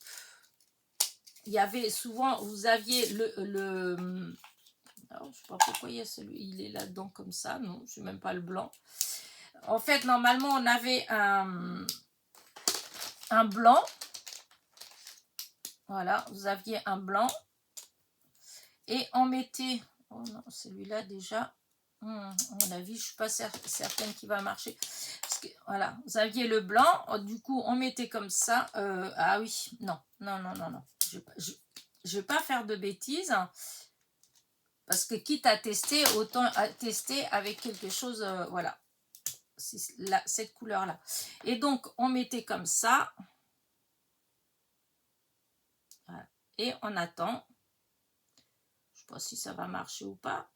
A: Il y avait souvent, vous aviez alors, je sais pas pourquoi il y a celui, il est là-dedans comme ça. Non, je sais même pas le blanc. En fait, normalement, on avait un blanc. Voilà, vous aviez un blanc. Et on mettait... Oh non, celui-là déjà... à mon avis, je suis pas certaine qu'il va marcher. Parce que, voilà, vous aviez le blanc. Du coup, on mettait comme ça. Ah oui, non. Je vais pas faire de bêtises. Parce que quitte à tester, autant à tester avec quelque chose, voilà, cette couleur-là. Et donc, on mettait comme ça. Voilà. Et on attend. Je ne sais pas si ça va marcher ou pas.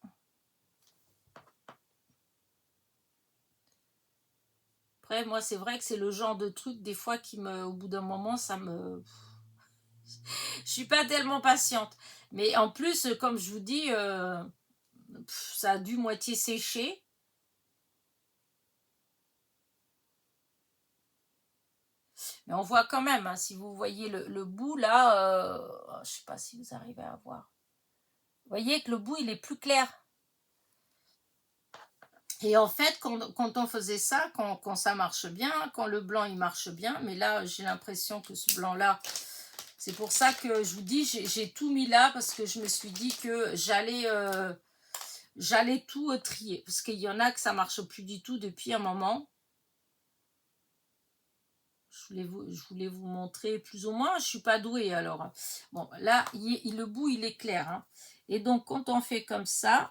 A: Après, moi, c'est vrai que c'est le genre de truc, des fois, qui au bout d'un moment, ça me... Je suis pas tellement patiente. Mais en plus, comme je vous dis, ça a dû moitié sécher. Mais on voit quand même, hein, si vous voyez le bout là, je sais pas si vous arrivez à voir. Vous voyez que le bout, il est plus clair. Et en fait, quand on faisait ça, quand ça marche bien, quand le blanc, il marche bien, mais là, j'ai l'impression que ce blanc-là, c'est pour ça que je vous dis, j'ai tout mis là, parce que je me suis dit que j'allais tout trier. Parce qu'il y en a que ça marche plus du tout depuis un moment. Je voulais vous montrer plus ou moins, je suis pas douée alors. Bon, là, le bout, il est clair. Hein. Et donc, quand on fait comme ça...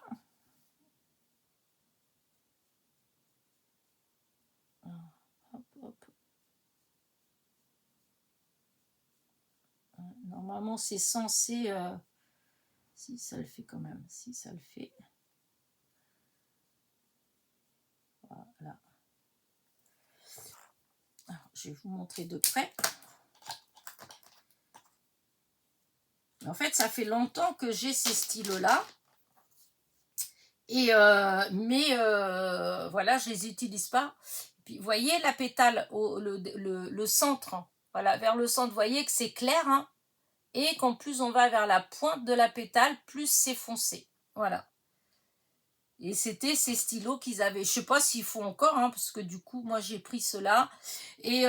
A: Normalement, c'est censé... Si, ça le fait quand même. Si, ça le fait. Voilà. Alors, je vais vous montrer de près. En fait, ça fait longtemps que j'ai ces stylos-là. Et mais voilà, je les utilise pas. Puis, vous voyez la pétale, le centre, voilà, vers le centre, vous voyez que c'est clair, hein, et qu'en plus on va vers la pointe de la pétale, plus c'est foncé. Voilà. Et c'était ces stylos qu'ils avaient. Je sais pas s'ils font encore, hein, parce que du coup, moi j'ai pris cela. Et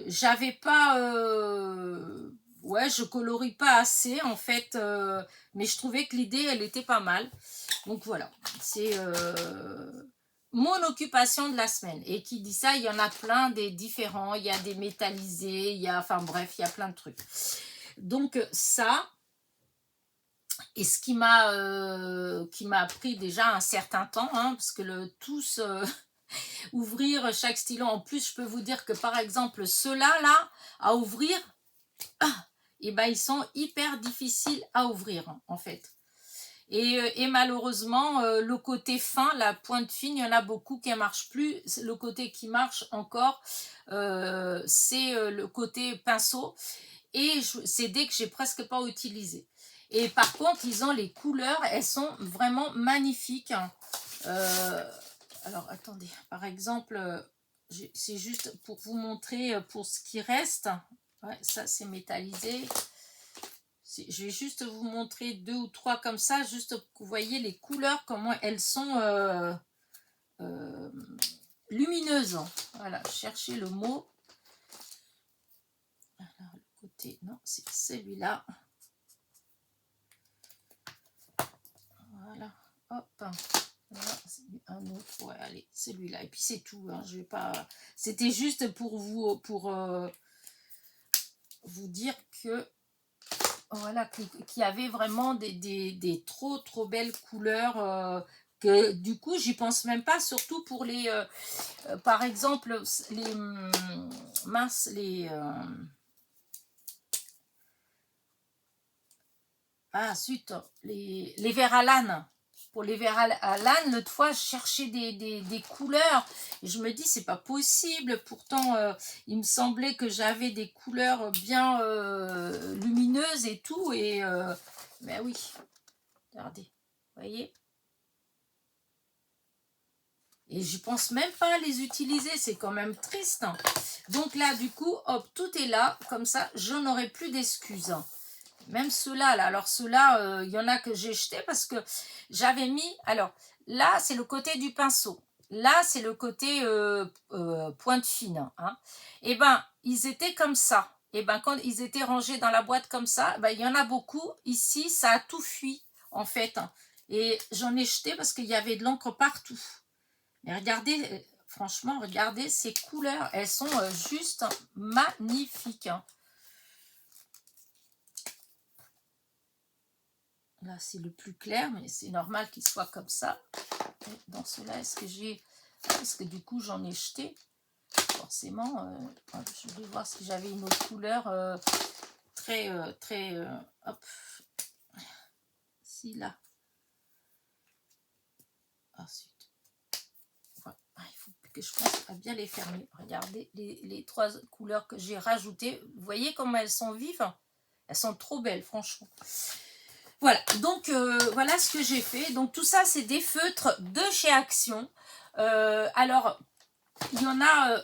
A: j'avais pas... ouais, je colorie pas assez en fait. Mais je trouvais que l'idée, elle était pas mal. Donc voilà, c'est mon occupation de la semaine. Et qui dit ça, il y en a plein des différents. Il y a des métallisés, il y a... Enfin bref, il y a plein de trucs. Donc ça... Et ce qui m'a pris déjà un certain temps, hein, parce que ouvrir chaque stylo. En plus, je peux vous dire que par exemple, ceux-là, là, à ouvrir, et ben, ils sont hyper difficiles à ouvrir, en fait. Et malheureusement, le côté fin, la pointe fine, il y en a beaucoup qui ne marchent plus. Le côté qui marche encore, c'est le côté pinceau. Et c'est des que j'ai presque pas utilisé. Et par contre, ils ont les couleurs, elles sont vraiment magnifiques. Alors, attendez, par exemple, c'est juste pour vous montrer pour ce qui reste. Ouais, ça, c'est métallisé. Je vais juste vous montrer 2 ou 3 comme ça, juste pour que vous voyez les couleurs, comment elles sont lumineuses. Voilà, cherchez le mot. Alors, le côté, non, c'est celui-là. Voilà, hop. Voilà, un autre, ouais, allez, celui-là. Et puis c'est tout, hein, je vais pas... C'était juste pour vous, vous dire que... Voilà, qu'il y avait vraiment des trop belles couleurs que du coup j'y pense même pas, surtout pour les par exemple les minces, les verres à lane. Pour les verres à lane, l'autre fois, je cherchais des couleurs. Et je me dis, c'est pas possible. Pourtant, il me semblait que j'avais des couleurs bien lumineuses et tout. Mais oui, regardez, vous voyez. Et je pense même pas à les utiliser. C'est quand même triste. Donc là, du coup, hop, tout est là. Comme ça, je n'aurai plus d'excuses. Même ceux-là, là. Alors ceux-là, il y en a que j'ai jeté parce que j'avais mis... Alors là, c'est le côté du pinceau. Là, c'est le côté pointe fine. Hein. Et ben, ils étaient comme ça. Et ben, quand ils étaient rangés dans la boîte comme ça, ben, il y en a beaucoup. Ici, ça a tout fui, en fait. Et j'en ai jeté parce qu'il y avait de l'encre partout. Mais regardez, franchement, regardez ces couleurs. Elles sont juste magnifiques. Hein. Là, c'est le plus clair, mais c'est normal qu'il soit comme ça. Et dans cela, est-ce que j'ai... Parce que du coup, j'en ai jeté. Forcément, je voulais voir si j'avais une autre couleur très... hop. Si, là. Ensuite. Voilà. Il faut que je pense à bien les fermer. Regardez les 3 couleurs que j'ai rajoutées. Vous voyez comment elles sont vives? Elles sont trop belles, franchement. Voilà, donc voilà ce que j'ai fait. Donc tout ça, c'est des feutres de chez Action. Alors, il y en a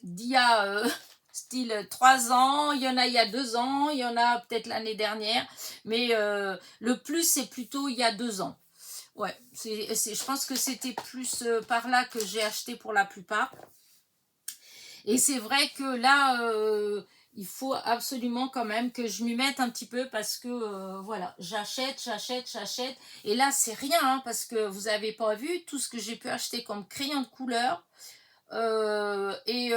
A: d'il y a style 3 ans, il y en a il y a 2 ans, il y en a peut-être l'année dernière. Mais le plus, c'est plutôt il y a 2 ans. Ouais, je pense que c'était plus par là que j'ai acheté pour la plupart. Et c'est vrai que là... il faut absolument quand même que je m'y mette un petit peu parce que voilà, j'achète. Et là, c'est rien hein, parce que vous n'avez pas vu tout ce que j'ai pu acheter comme crayon de couleur et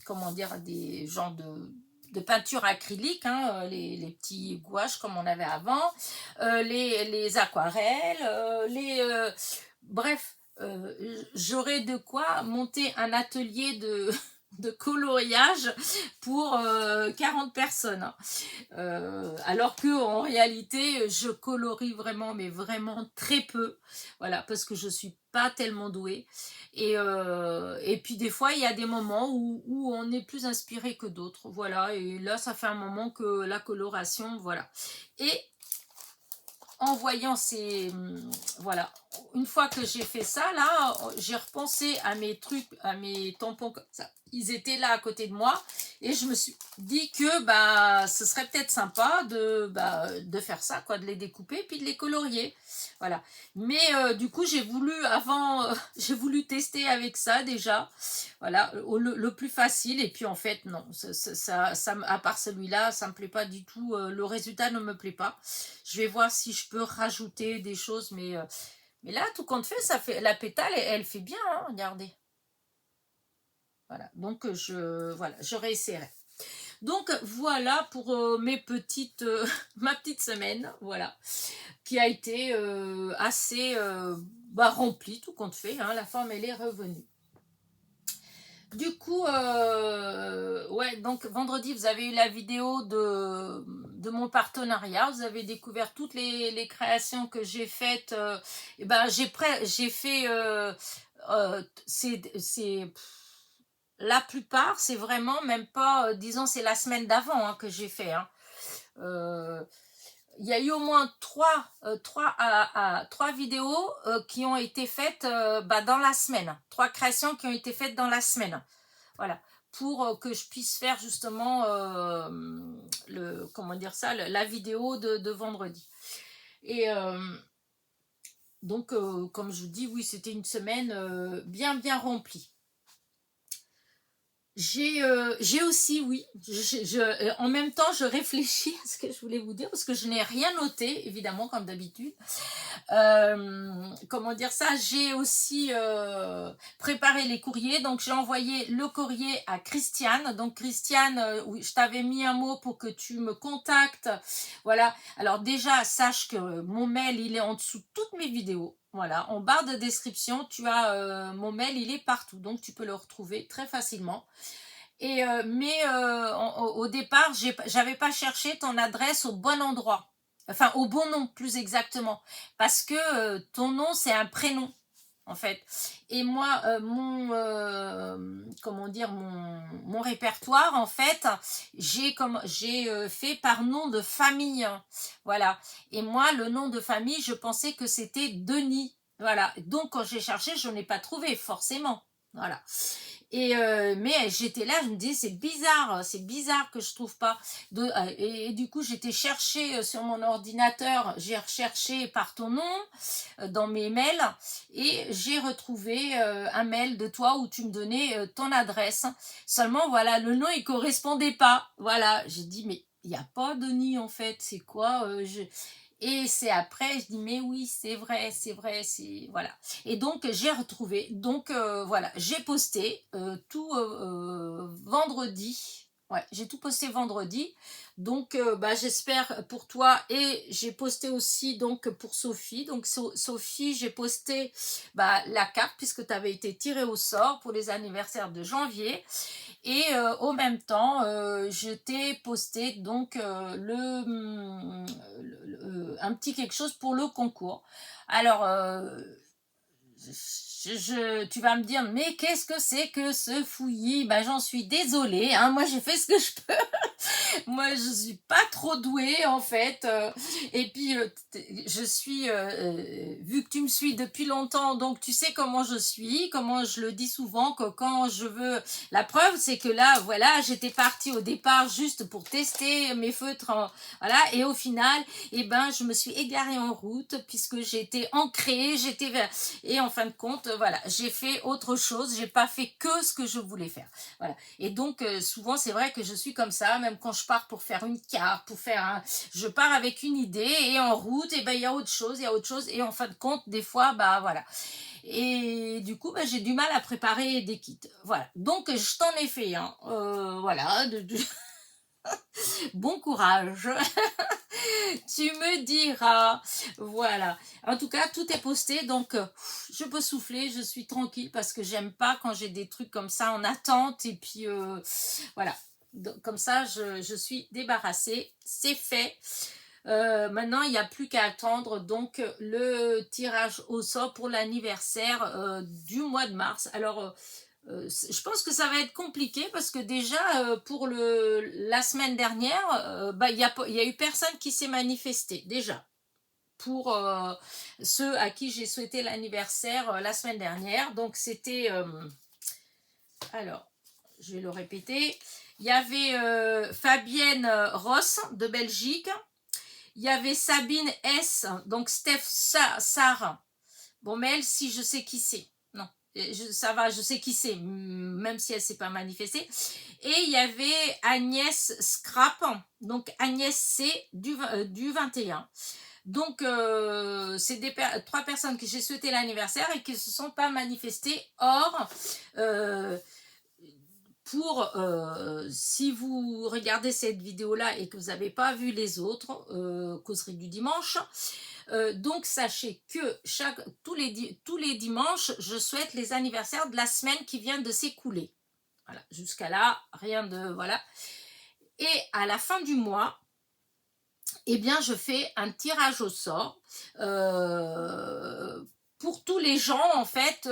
A: comment dire, des genres de peinture acrylique, hein, les petits gouaches comme on avait avant, les aquarelles, bref. J'aurais de quoi monter un atelier de coloriage pour 40 personnes. Alors que en réalité, je colorie vraiment, mais vraiment très peu. Voilà, parce que je suis pas tellement douée. Et puis des fois, il y a des moments où on est plus inspiré que d'autres. Voilà, et là, ça fait un moment que la coloration, voilà. Et en voyant ces... Voilà. Une fois que j'ai fait ça, là, j'ai repensé à mes trucs, à mes tampons comme ça. Ils étaient là à côté de moi. Et je me suis dit que bah, ce serait peut-être sympa de faire ça, quoi, de les découper puis de les colorier. Voilà. Mais du coup, j'ai voulu j'ai voulu tester avec ça déjà. Voilà, le plus facile. Et puis en fait, non, à part celui-là, ça me plaît pas du tout. Le résultat ne me plaît pas. Je vais voir si je peux rajouter des choses, mais là, tout compte fait, ça fait la pétale, elle fait bien, hein, regardez. Voilà, donc voilà, je réessayerai. Donc voilà pour ma petite semaine, voilà, qui a été assez remplie, tout compte fait, hein, la forme elle est revenue. Du coup, ouais, donc vendredi, vous avez eu la vidéo de mon partenariat. Vous avez découvert toutes les créations que j'ai faites. Et ben, j'ai fait, la plupart, c'est vraiment même pas, disons, c'est la semaine d'avant hein, que j'ai fait. Hein. Euh, il y a eu au moins trois vidéos qui ont été faites dans la semaine. 3 créations qui ont été faites dans la semaine. Voilà. Pour que je puisse faire justement comment dire ça, la vidéo de vendredi. Et donc, comme je vous dis, oui, c'était une semaine bien remplie. J'ai aussi, oui, en même temps, je réfléchis à ce que je voulais vous dire, parce que je n'ai rien noté, évidemment, comme d'habitude. Comment dire ça, j'ai aussi préparé les courriers, donc j'ai envoyé le courrier à Christiane. Donc Christiane, oui, je t'avais mis un mot pour que tu me contactes. Voilà, alors déjà, sache que mon mail, il est en dessous de toutes mes vidéos. Voilà, en barre de description, tu as mon mail, il est partout, donc tu peux le retrouver très facilement. Et au départ, j'avais pas cherché ton adresse au bon endroit, enfin au bon nom plus exactement, parce que ton nom c'est un prénom en fait. Et moi, comment dire, mon répertoire en fait, j'ai fait par nom de famille, voilà. Et moi, le nom de famille, je pensais que c'était Denis, voilà. Donc quand j'ai cherché, je n'ai pas trouvé forcément, voilà. Et mais j'étais là, je me disais c'est bizarre que je trouve pas et du coup j'étais chercher sur mon ordinateur, j'ai recherché par ton nom dans mes mails et j'ai retrouvé un mail de toi où tu me donnais ton adresse. Seulement voilà, le nom il correspondait pas. Voilà, j'ai dit mais il n'y a pas Denis en fait, c'est quoi Et c'est après, je dis, mais oui, c'est vrai, c'est... Voilà. Et donc, j'ai retrouvé. Donc, voilà, j'ai posté tout vendredi. Ouais, j'ai tout posté vendredi. Donc, j'espère pour toi. Et j'ai posté aussi, donc, pour Sophie. Donc, Sophie, j'ai posté la carte, puisque tu avais été tirée au sort pour les anniversaires de janvier. Et au même temps, je t'ai posté donc un petit quelque chose pour le concours. Alors, tu vas me dire, mais qu'est-ce que c'est que ce fouillis? J'en suis désolée, hein, moi j'ai fait ce que je peux. Moi, je suis pas trop douée en fait. Et puis, je suis, vu que tu me suis depuis longtemps, donc tu sais comment je suis, comment je le dis souvent, que quand je veux... La preuve, c'est que là, voilà, j'étais partie au départ juste pour tester mes feutres, voilà, et au final, je me suis égarée en route puisque j'étais ancrée, et en fin de compte, voilà, j'ai fait autre chose, j'ai pas fait que ce que je voulais faire. Voilà. Et donc, souvent, c'est vrai que je suis comme ça, même quand je pars pour faire une carte, je pars avec une idée et en route, il y a autre chose, et en fin de compte, des fois, voilà. Et du coup, j'ai du mal à préparer des kits. Voilà. Donc, je t'en ai fait un. Voilà. Bon courage. Tu me diras. Voilà. En tout cas, tout est posté, donc je peux souffler, je suis tranquille parce que j'aime pas quand j'ai des trucs comme ça en attente. Et puis, voilà. Donc, comme ça, je suis débarrassée. C'est fait. Maintenant, il n'y a plus qu'à attendre donc le tirage au sort pour l'anniversaire du mois de mars. Alors, je pense que ça va être compliqué parce que déjà pour la semaine dernière, il y a eu personne qui s'est manifesté déjà pour ceux à qui j'ai souhaité l'anniversaire la semaine dernière. Donc c'était alors je vais le répéter. Il y avait Fabienne Ross de Belgique. Il y avait Sabine S, donc Steph Sarr. Bon, mais elle, si je sais qui c'est. Non, ça va, je sais qui c'est, même si elle ne s'est pas manifestée. Et il y avait Agnès Scrap, donc Agnès C du 21. Donc, c'est 3 personnes que j'ai souhaité l'anniversaire et qui ne se sont pas manifestées. Or, si vous regardez cette vidéo-là et que vous n'avez pas vu les autres causeries du dimanche, donc sachez que tous les dimanches, je souhaite les anniversaires de la semaine qui vient de s'écouler. Voilà, jusqu'à là, rien de... Voilà. Et à la fin du mois, eh bien, je fais un tirage au sort pour tous les gens, en fait,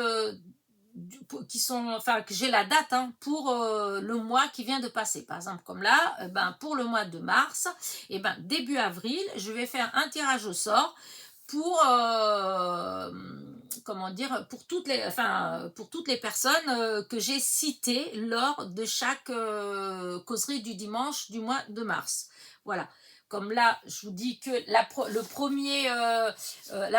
A: qui sont, enfin, que j'ai la date pour le mois qui vient de passer. Par exemple, comme là, pour le mois de mars, début avril, je vais faire un tirage au sort pour comment dire, pour toutes les personnes que j'ai citées lors de chaque causerie du dimanche du mois de mars. Voilà. Comme là, je vous dis que la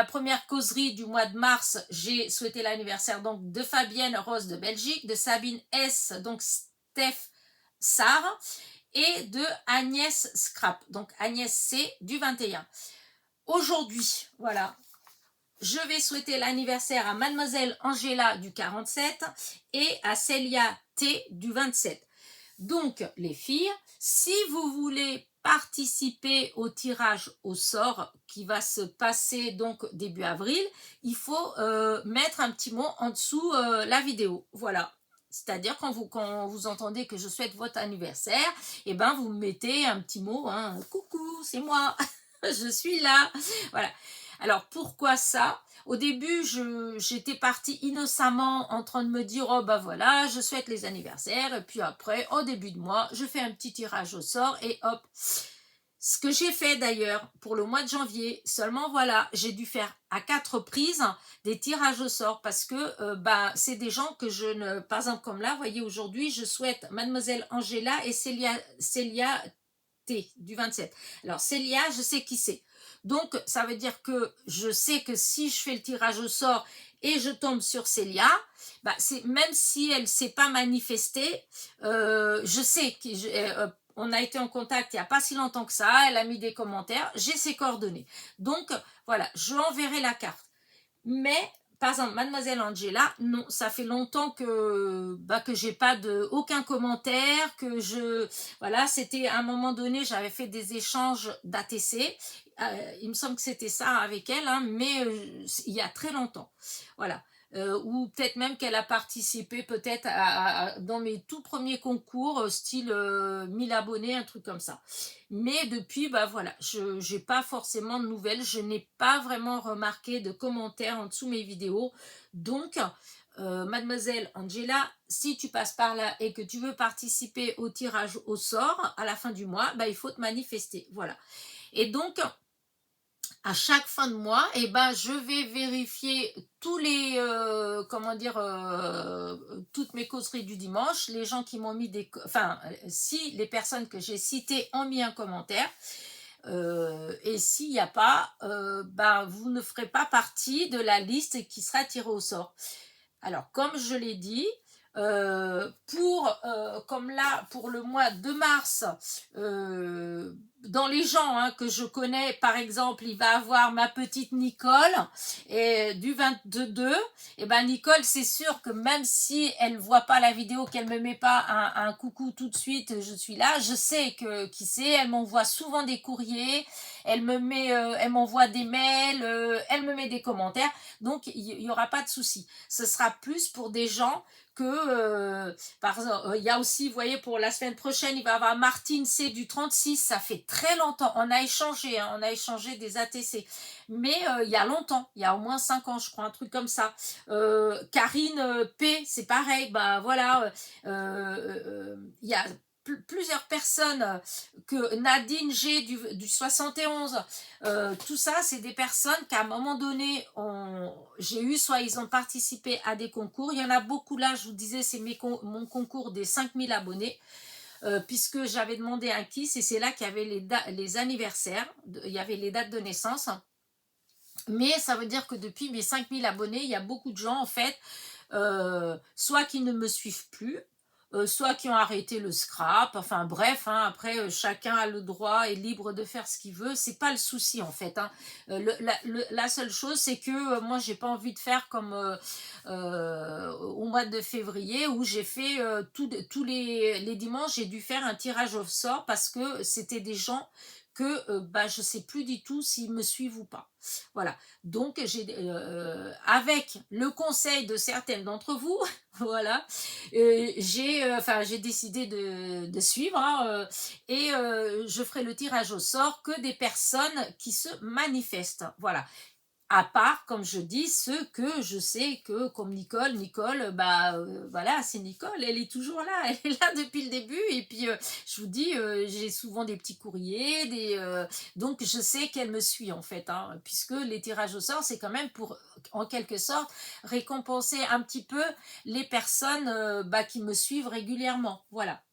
A: première causerie du mois de mars, j'ai souhaité l'anniversaire donc de Fabienne Rose de Belgique, de Sabine S, donc Steph Sarr, et de Agnès Scrap, donc Agnès C du 21. Aujourd'hui, voilà, je vais souhaiter l'anniversaire à Mademoiselle Angela du 47 et à Célia T du 27. Donc, les filles, si vous voulez participer au tirage au sort qui va se passer donc début avril, il faut mettre un petit mot en dessous la vidéo. Voilà. C'est-à-dire quand vous entendez que je souhaite votre anniversaire, et vous mettez un petit mot, coucou, c'est moi, je suis là. Voilà. Alors pourquoi ça? Au début, j'étais partie innocemment en train de me dire, oh voilà, je souhaite les anniversaires. Et puis après, au début de mois, je fais un petit tirage au sort et hop. Ce que j'ai fait d'ailleurs pour le mois de janvier, seulement voilà, j'ai dû faire à 4 reprises des tirages au sort parce que c'est des gens que je ne... Par exemple comme là, vous voyez, aujourd'hui, je souhaite Mademoiselle Angela et Célia T du 27. Alors Célia, je sais qui c'est. Donc, ça veut dire que je sais que si je fais le tirage au sort et je tombe sur Célia, même si elle ne s'est pas manifestée, je sais qu'on a été en contact il n'y a pas si longtemps que ça, elle a mis des commentaires, j'ai ses coordonnées. Donc, voilà, je enverrai la carte. Mais, par exemple, Mademoiselle Angela, non, ça fait longtemps que j'ai pas aucun commentaire, voilà, c'était à un moment donné, j'avais fait des échanges d'ATC, il me semble que c'était ça avec elle, mais il y a très longtemps, voilà. Ou peut-être même qu'elle a participé peut-être dans mes tout premiers concours, style 1000 abonnés, un truc comme ça. Mais depuis, voilà, je n'ai pas forcément de nouvelles, je n'ai pas vraiment remarqué de commentaires en dessous mes vidéos. Donc, Mademoiselle Angela, si tu passes par là et que tu veux participer au tirage au sort à la fin du mois, il faut te manifester. Voilà. Et donc, à chaque fin de mois, je vais vérifier tous les, toutes mes causeries du dimanche, les gens qui m'ont mis si les personnes que j'ai citées ont mis un commentaire, et s'il n'y a pas, vous ne ferez pas partie de la liste qui sera tirée au sort. Alors, comme je l'ai dit, comme là, pour le mois de mars, dans les gens que je connais, par exemple, il va avoir ma petite Nicole et du 22. Et Nicole, c'est sûr que même si elle voit pas la vidéo, qu'elle me met pas un coucou tout de suite, je suis là, je sais qui c'est. Elle m'envoie souvent des courriers, elle m'envoie des mails, elle me met des commentaires. Donc il y aura pas de souci. Ce sera plus pour des gens que, par exemple, il y a aussi, vous voyez, pour la semaine prochaine, il va y avoir Martine C du 36, ça fait très longtemps, on a échangé des ATC, mais il y a longtemps, il y a au moins 5 ans, je crois, un truc comme ça. Karine P, c'est pareil, voilà, il y a plusieurs personnes, que Nadine G du 71, tout ça, c'est des personnes qu'à un moment donné, j'ai eu, soit ils ont participé à des concours. Il y en a beaucoup là, je vous disais, c'est mon concours des 5000 abonnés, puisque j'avais demandé un kiss et c'est là qu'il y avait les anniversaires, il y avait les dates de naissance. Mais ça veut dire que depuis mes 5000 abonnés, il y a beaucoup de gens, en fait, soit qui ne me suivent plus, soit qui ont arrêté le scrap, enfin bref, hein, après chacun a le droit et libre de faire ce qu'il veut, c'est pas le souci en fait, hein. La seule chose c'est que moi j'ai pas envie de faire comme au mois de février où j'ai fait tous les dimanches j'ai dû faire un tirage au sort parce que c'était des gens que bah, je sais plus du tout s'ils me suivent ou pas. Voilà. Donc avec le conseil de certaines d'entre vous, voilà, j'ai décidé de suivre, hein, et je ferai le tirage au sort que des personnes qui se manifestent. Voilà. À part, comme je dis, ceux que je sais que, comme Nicole, bah voilà, c'est Nicole, elle est toujours là, elle est là depuis le début. Et puis, je vous dis, j'ai souvent des petits courriers, donc je sais qu'elle me suit en fait, hein, puisque les tirages au sort, c'est quand même pour, en quelque sorte, récompenser un petit peu les personnes bah, qui me suivent régulièrement. Voilà.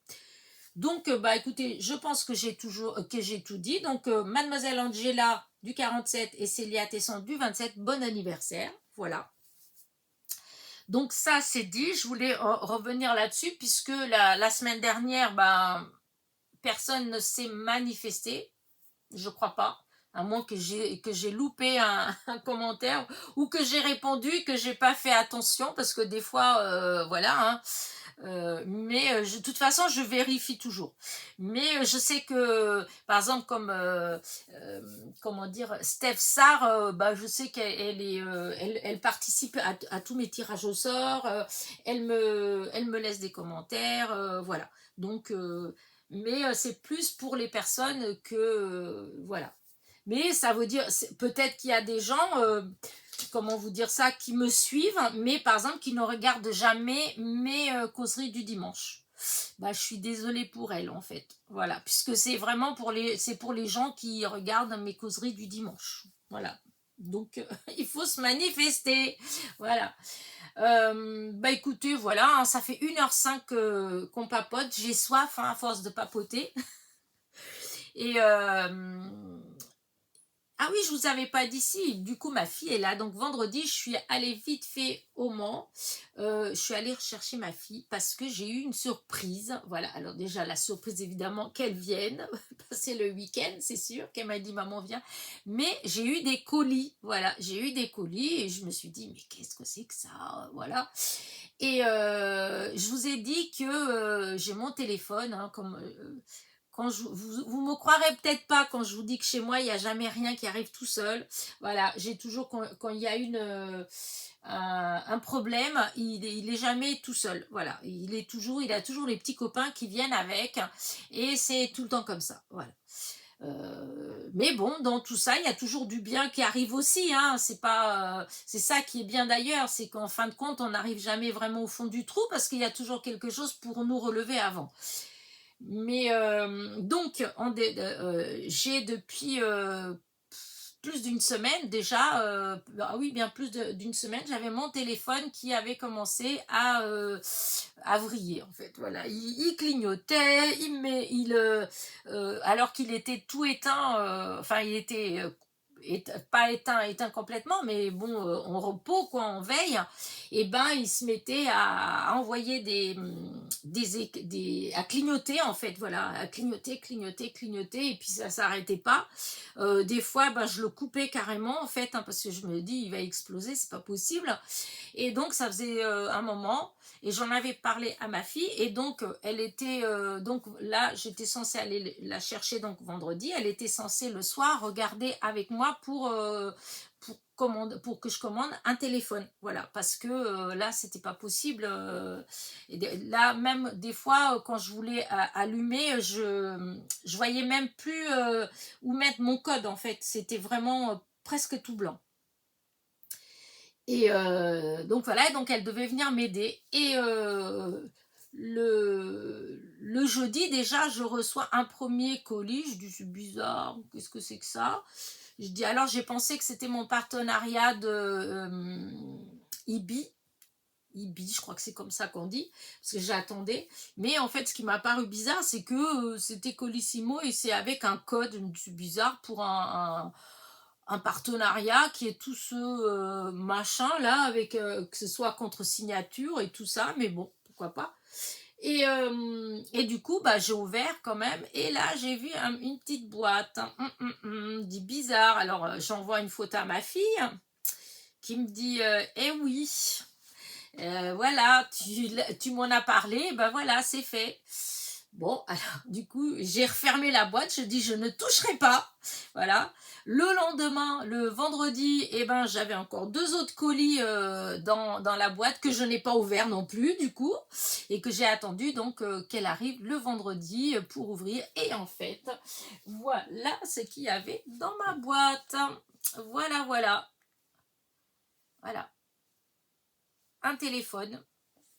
A: Donc, bah, écoutez, je pense que j'ai tout dit. Donc, Mademoiselle Angela du 47 et Célia Tesson du 27, bon anniversaire. Voilà. Donc, ça, c'est dit. Je voulais revenir là-dessus puisque la semaine dernière, bah, personne ne s'est manifesté. Je crois pas. À moins que j'ai loupé un commentaire ou que j'ai répondu et que j'ai pas fait attention parce que des fois, voilà, hein, mais de toute façon, je vérifie toujours. Mais je sais que, par exemple, comme, comment dire, Steph Sarr, bah, je sais elle participe à tous mes tirages au sort, elle me laisse des commentaires, voilà. Donc, mais c'est plus pour les personnes que, voilà. Mais ça veut dire, peut-être qu'il y a des gens, comment vous dire ça, qui me suivent, mais par exemple qui ne regardent jamais mes causeries du dimanche. Bah, je suis désolée pour elles en fait. Voilà, puisque c'est pour les gens qui regardent mes causeries du dimanche. Voilà. Donc il faut se manifester. Voilà. Bah écoutez, voilà, hein, ça fait 1h05 qu'on papote. J'ai soif, hein, à force de papoter. Et ah oui, je vous avais pas dit si. Du coup, ma fille est là. Donc vendredi, je suis allée vite fait au Mans. Je suis allée rechercher ma fille parce que j'ai eu une surprise. Voilà. Alors déjà, la surprise, évidemment, qu'elle vienne passer le week-end, c'est sûr. Qu'elle m'a dit, maman, viens. Mais j'ai eu des colis. Voilà. J'ai eu des colis et je me suis dit, mais qu'est-ce que c'est que ça? Voilà. Et je vous ai dit que j'ai mon téléphone, hein, comme quand vous me croirez peut-être pas quand je vous dis que chez moi il n'y a jamais rien qui arrive tout seul. Voilà, j'ai toujours quand il y a un problème, il est jamais tout seul. Voilà, il a toujours les petits copains qui viennent avec et c'est tout le temps comme ça. Voilà. Mais bon, dans tout ça, il y a toujours du bien qui arrive aussi, hein. C'est pas, c'est ça qui est bien d'ailleurs, c'est qu'en fin de compte, on n'arrive jamais vraiment au fond du trou parce qu'il y a toujours quelque chose pour nous relever avant. Mais donc, j'ai depuis plus d'une semaine déjà, ah oui, bien plus d'une semaine, j'avais mon téléphone qui avait commencé à vriller en fait. Voilà, il clignotait, alors qu'il était tout éteint, enfin il était pas éteint complètement, mais bon, en repos, quoi, en veille, et ben il se mettait à envoyer à clignoter en fait, voilà, à clignoter, et puis ça s'arrêtait pas. Des fois, ben, je le coupais carrément en fait, hein, parce que je me dis il va exploser, c'est pas possible. Et donc ça faisait un moment, et j'en avais parlé à ma fille, et donc elle était, donc là j'étais censée aller la chercher donc vendredi, elle était censée le soir regarder avec moi pour que je commande un téléphone, voilà, parce que là c'était pas possible, là même des fois quand je voulais allumer, je voyais même plus où mettre mon code en fait, c'était vraiment presque tout blanc. Et donc voilà, donc elle devait venir m'aider. Et le jeudi, déjà, je reçois un premier colis. Je dis, c'est bizarre, qu'est-ce que c'est que ça? Je dis, alors j'ai pensé que c'était mon partenariat de IBI. IBI, je crois que c'est comme ça qu'on dit, parce que j'attendais. Mais en fait, ce qui m'a paru bizarre, c'est que c'était Colissimo et c'est avec un code bizarre pour un partenariat qui est tout ce machin là avec que ce soit contre signature et tout ça, mais bon, pourquoi pas. Et du coup, bah, j'ai ouvert quand même. Et là, j'ai vu une petite boîte. Dit bizarre. Alors, j'envoie une photo à ma fille qui me dit eh oui, voilà, tu m'en as parlé. Ben voilà, c'est fait. Bon, alors, du coup, j'ai refermé la boîte. Je dis, je ne toucherai pas. Voilà. Le lendemain, le vendredi, eh ben, j'avais encore 2 autres colis dans la boîte que je n'ai pas ouvert non plus, du coup, et que j'ai attendu donc qu'elle arrive le vendredi pour ouvrir. Et en fait, voilà ce qu'il y avait dans ma boîte. Voilà, voilà. Voilà. Un téléphone.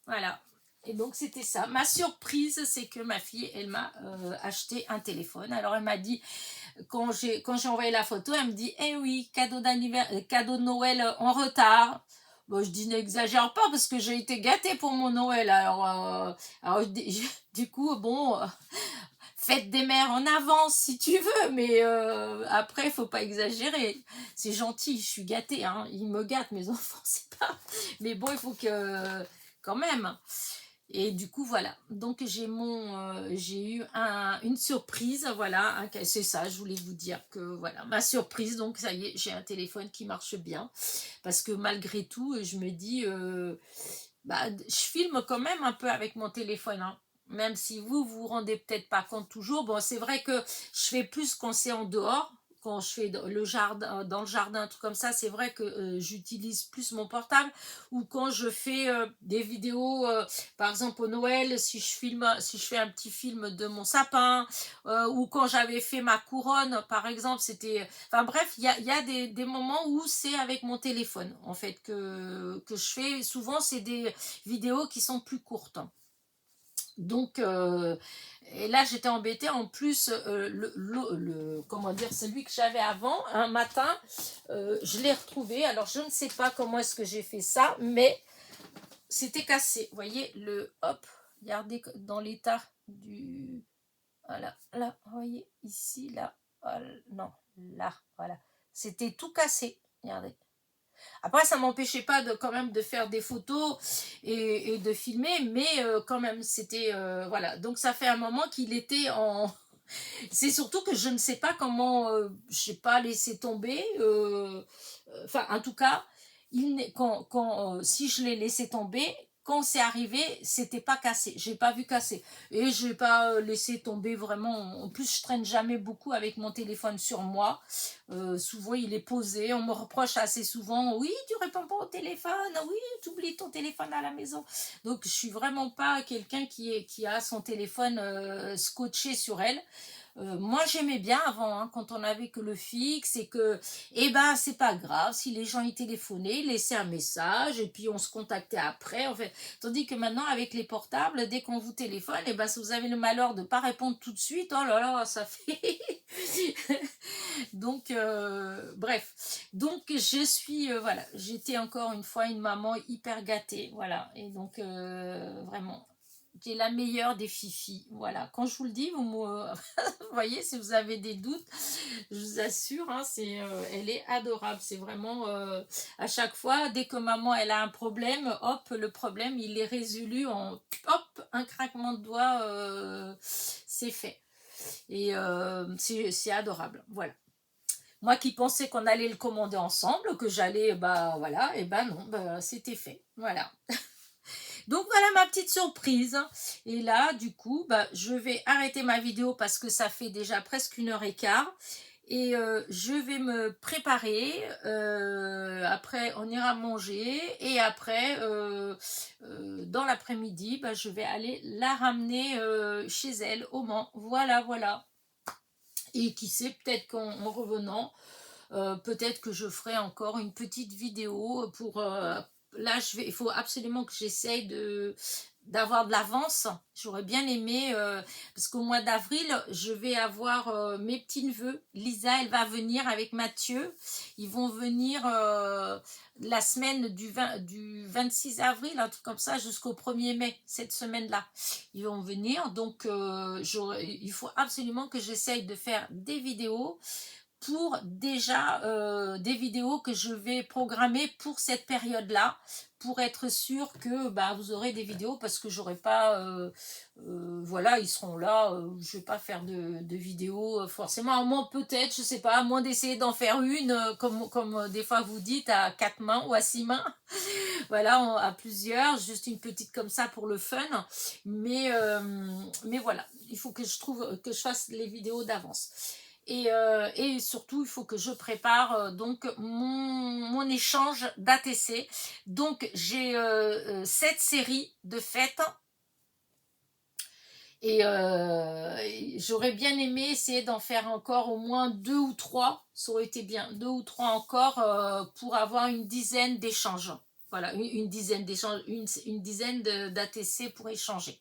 A: Voilà. Et donc c'était ça. Ma surprise, c'est que ma fille, elle m'a acheté un téléphone. Alors elle m'a dit, quand j'ai envoyé la photo, elle me dit, eh oui, cadeau de Noël en retard. Bon, je dis, n'exagère pas parce que j'ai été gâtée pour mon Noël. Alors du coup, bon, fête des mères en avance si tu veux, mais après, il faut pas exagérer. C'est gentil, je suis gâtée, hein. Ils me gâtent, mes enfants, c'est pas. Mais bon, il faut que quand même. Et du coup, voilà. Donc, j'ai eu une surprise. Voilà, c'est ça, je voulais vous dire que voilà, ma surprise. Donc, ça y est, j'ai un téléphone qui marche bien. Parce que malgré tout, je me dis, bah, je filme quand même un peu avec mon téléphone, hein. Même si vous rendez peut-être pas compte toujours. Bon, c'est vrai que je fais plus quand c'est en dehors. Quand je fais dans le jardin, un truc comme ça, c'est vrai que j'utilise plus mon portable. Ou quand je fais des vidéos, par exemple au Noël, si je fais un petit film de mon sapin, ou quand j'avais fait ma couronne, par exemple, c'était. Enfin bref, il y a des moments où c'est avec mon téléphone, en fait, que je fais. Souvent, c'est des vidéos qui sont plus courtes. Donc, et là, j'étais embêtée. En plus, comment dire, celui que j'avais avant, un matin, je l'ai retrouvé. Alors, je ne sais pas comment est-ce que j'ai fait ça, mais c'était cassé. Vous voyez, hop, regardez dans l'état du... Voilà, là, vous voyez, ici, là, non, là, voilà. C'était tout cassé, regardez. Après, ça m'empêchait pas quand même de faire des photos et de filmer, mais quand même, c'était... voilà, donc ça fait un moment qu'il était en... C'est surtout que je ne sais pas comment... je n'ai pas laissé tomber. Enfin, en tout cas, si je l'ai laissé tomber, quand c'est arrivé, c'était pas cassé. J'ai pas vu casser. Et je n'ai pas laissé tomber vraiment. En plus, je traîne jamais beaucoup avec mon téléphone sur moi. Souvent, il est posé. On me reproche assez souvent, oui, tu réponds pas au téléphone. Oui, tu oublies ton téléphone à la maison. Donc, je suis vraiment pas quelqu'un qui a son téléphone scotché sur elle. Moi j'aimais bien avant, hein, quand on avait que le fixe et que, eh ben c'est pas grave, si les gens y téléphonaient, ils laissaient un message et puis on se contactait après, en fait. Tandis que maintenant avec les portables, dès qu'on vous téléphone, eh ben si vous avez le malheur de pas répondre tout de suite, oh là là, ça fait... Donc, bref. Donc je suis, voilà, j'étais encore une fois une maman hyper gâtée, voilà. Et donc, vraiment... J'ai la meilleure des fifis. Voilà. Quand je vous le dis, vous voyez, si vous avez des doutes, je vous assure, hein, elle est adorable. C'est vraiment à chaque fois, dès que maman elle a un problème, hop, le problème il est résolu en hop, un craquement de doigts, c'est fait. Et c'est adorable. Voilà. Moi qui pensais qu'on allait le commander ensemble, que j'allais, bah voilà, et ben non, bah, c'était fait. Voilà. Donc voilà ma petite surprise. Et là, du coup, bah, je vais arrêter ma vidéo parce que ça fait déjà presque 1h15. Et je vais me préparer. Après, on ira manger. Et après, dans l'après-midi, bah, je vais aller la ramener chez elle au Mans. Voilà, voilà. Et qui sait, peut-être qu'en revenant, peut-être que je ferai encore une petite vidéo pour... là, il faut absolument que j'essaye d'avoir de l'avance. J'aurais bien aimé, parce qu'au mois d'avril, je vais avoir mes petits-neveux. Lisa, elle va venir avec Mathieu. Ils vont venir la semaine du 26 avril, un truc comme ça, jusqu'au 1er mai, cette semaine-là. Ils vont venir, donc il faut absolument que j'essaye de faire des vidéos pour déjà des vidéos que je vais programmer pour cette période-là, pour être sûr que bah, vous aurez des vidéos, parce que j'aurai pas, voilà, ils seront là, je vais pas faire de vidéos forcément, à moins peut-être, je sais pas, à moins d'essayer d'en faire une, comme des fois vous dites, à 4 mains ou à 6 mains, voilà, à plusieurs, juste une petite comme ça pour le fun, mais voilà, il faut que je trouve, que je fasse les vidéos d'avance. Et surtout, il faut que je prépare donc mon échange d'ATC. Donc, j'ai 7 séries de fêtes. Et j'aurais bien aimé essayer d'en faire encore au moins 2 ou 3. Ça aurait été bien, 2 ou 3 encore pour avoir une dizaine d'échanges. Voilà, une dizaine d'échanges, une dizaine d'ATC pour échanger.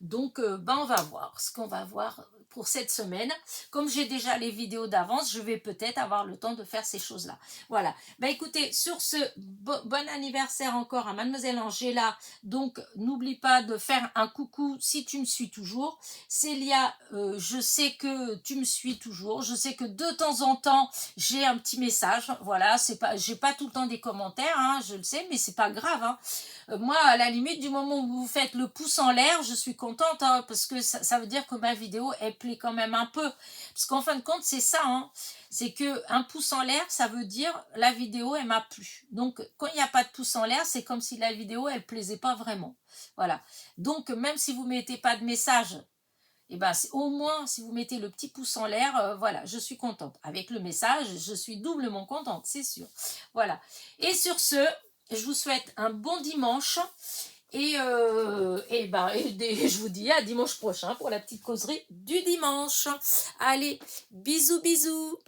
A: Donc, ben, on va voir ce qu'on va voir pour cette semaine. Comme j'ai déjà les vidéos d'avance, je vais peut-être avoir le temps de faire ces choses-là. Voilà. Ben, écoutez, sur ce, bon anniversaire encore à Mademoiselle Angela. Donc, n'oublie pas de faire un coucou si tu me suis toujours. Célia, je sais que tu me suis toujours. Je sais que de temps en temps, j'ai un petit message. Voilà, c'est pas, j'ai pas tout le temps des commentaires, hein, je le sais, mais c'est pas grave, hein. Moi, à la limite, du moment où vous faites le pouce en l'air, je suis contente, hein, parce que ça veut dire que ma vidéo, elle plaît quand même un peu. Parce qu'en fin de compte, c'est ça, hein, c'est qu'un pouce en l'air, ça veut dire la vidéo, elle m'a plu. Donc, quand il n'y a pas de pouce en l'air, c'est comme si la vidéo, elle plaisait pas vraiment. Voilà. Donc, même si vous mettez pas de message, et ben, au moins, si vous mettez le petit pouce en l'air, voilà, je suis contente. Avec le message, je suis doublement contente, c'est sûr. Voilà. Et sur ce, je vous souhaite un bon dimanche. Je vous dis à dimanche prochain pour la petite causerie du dimanche. Allez, bisous, bisous.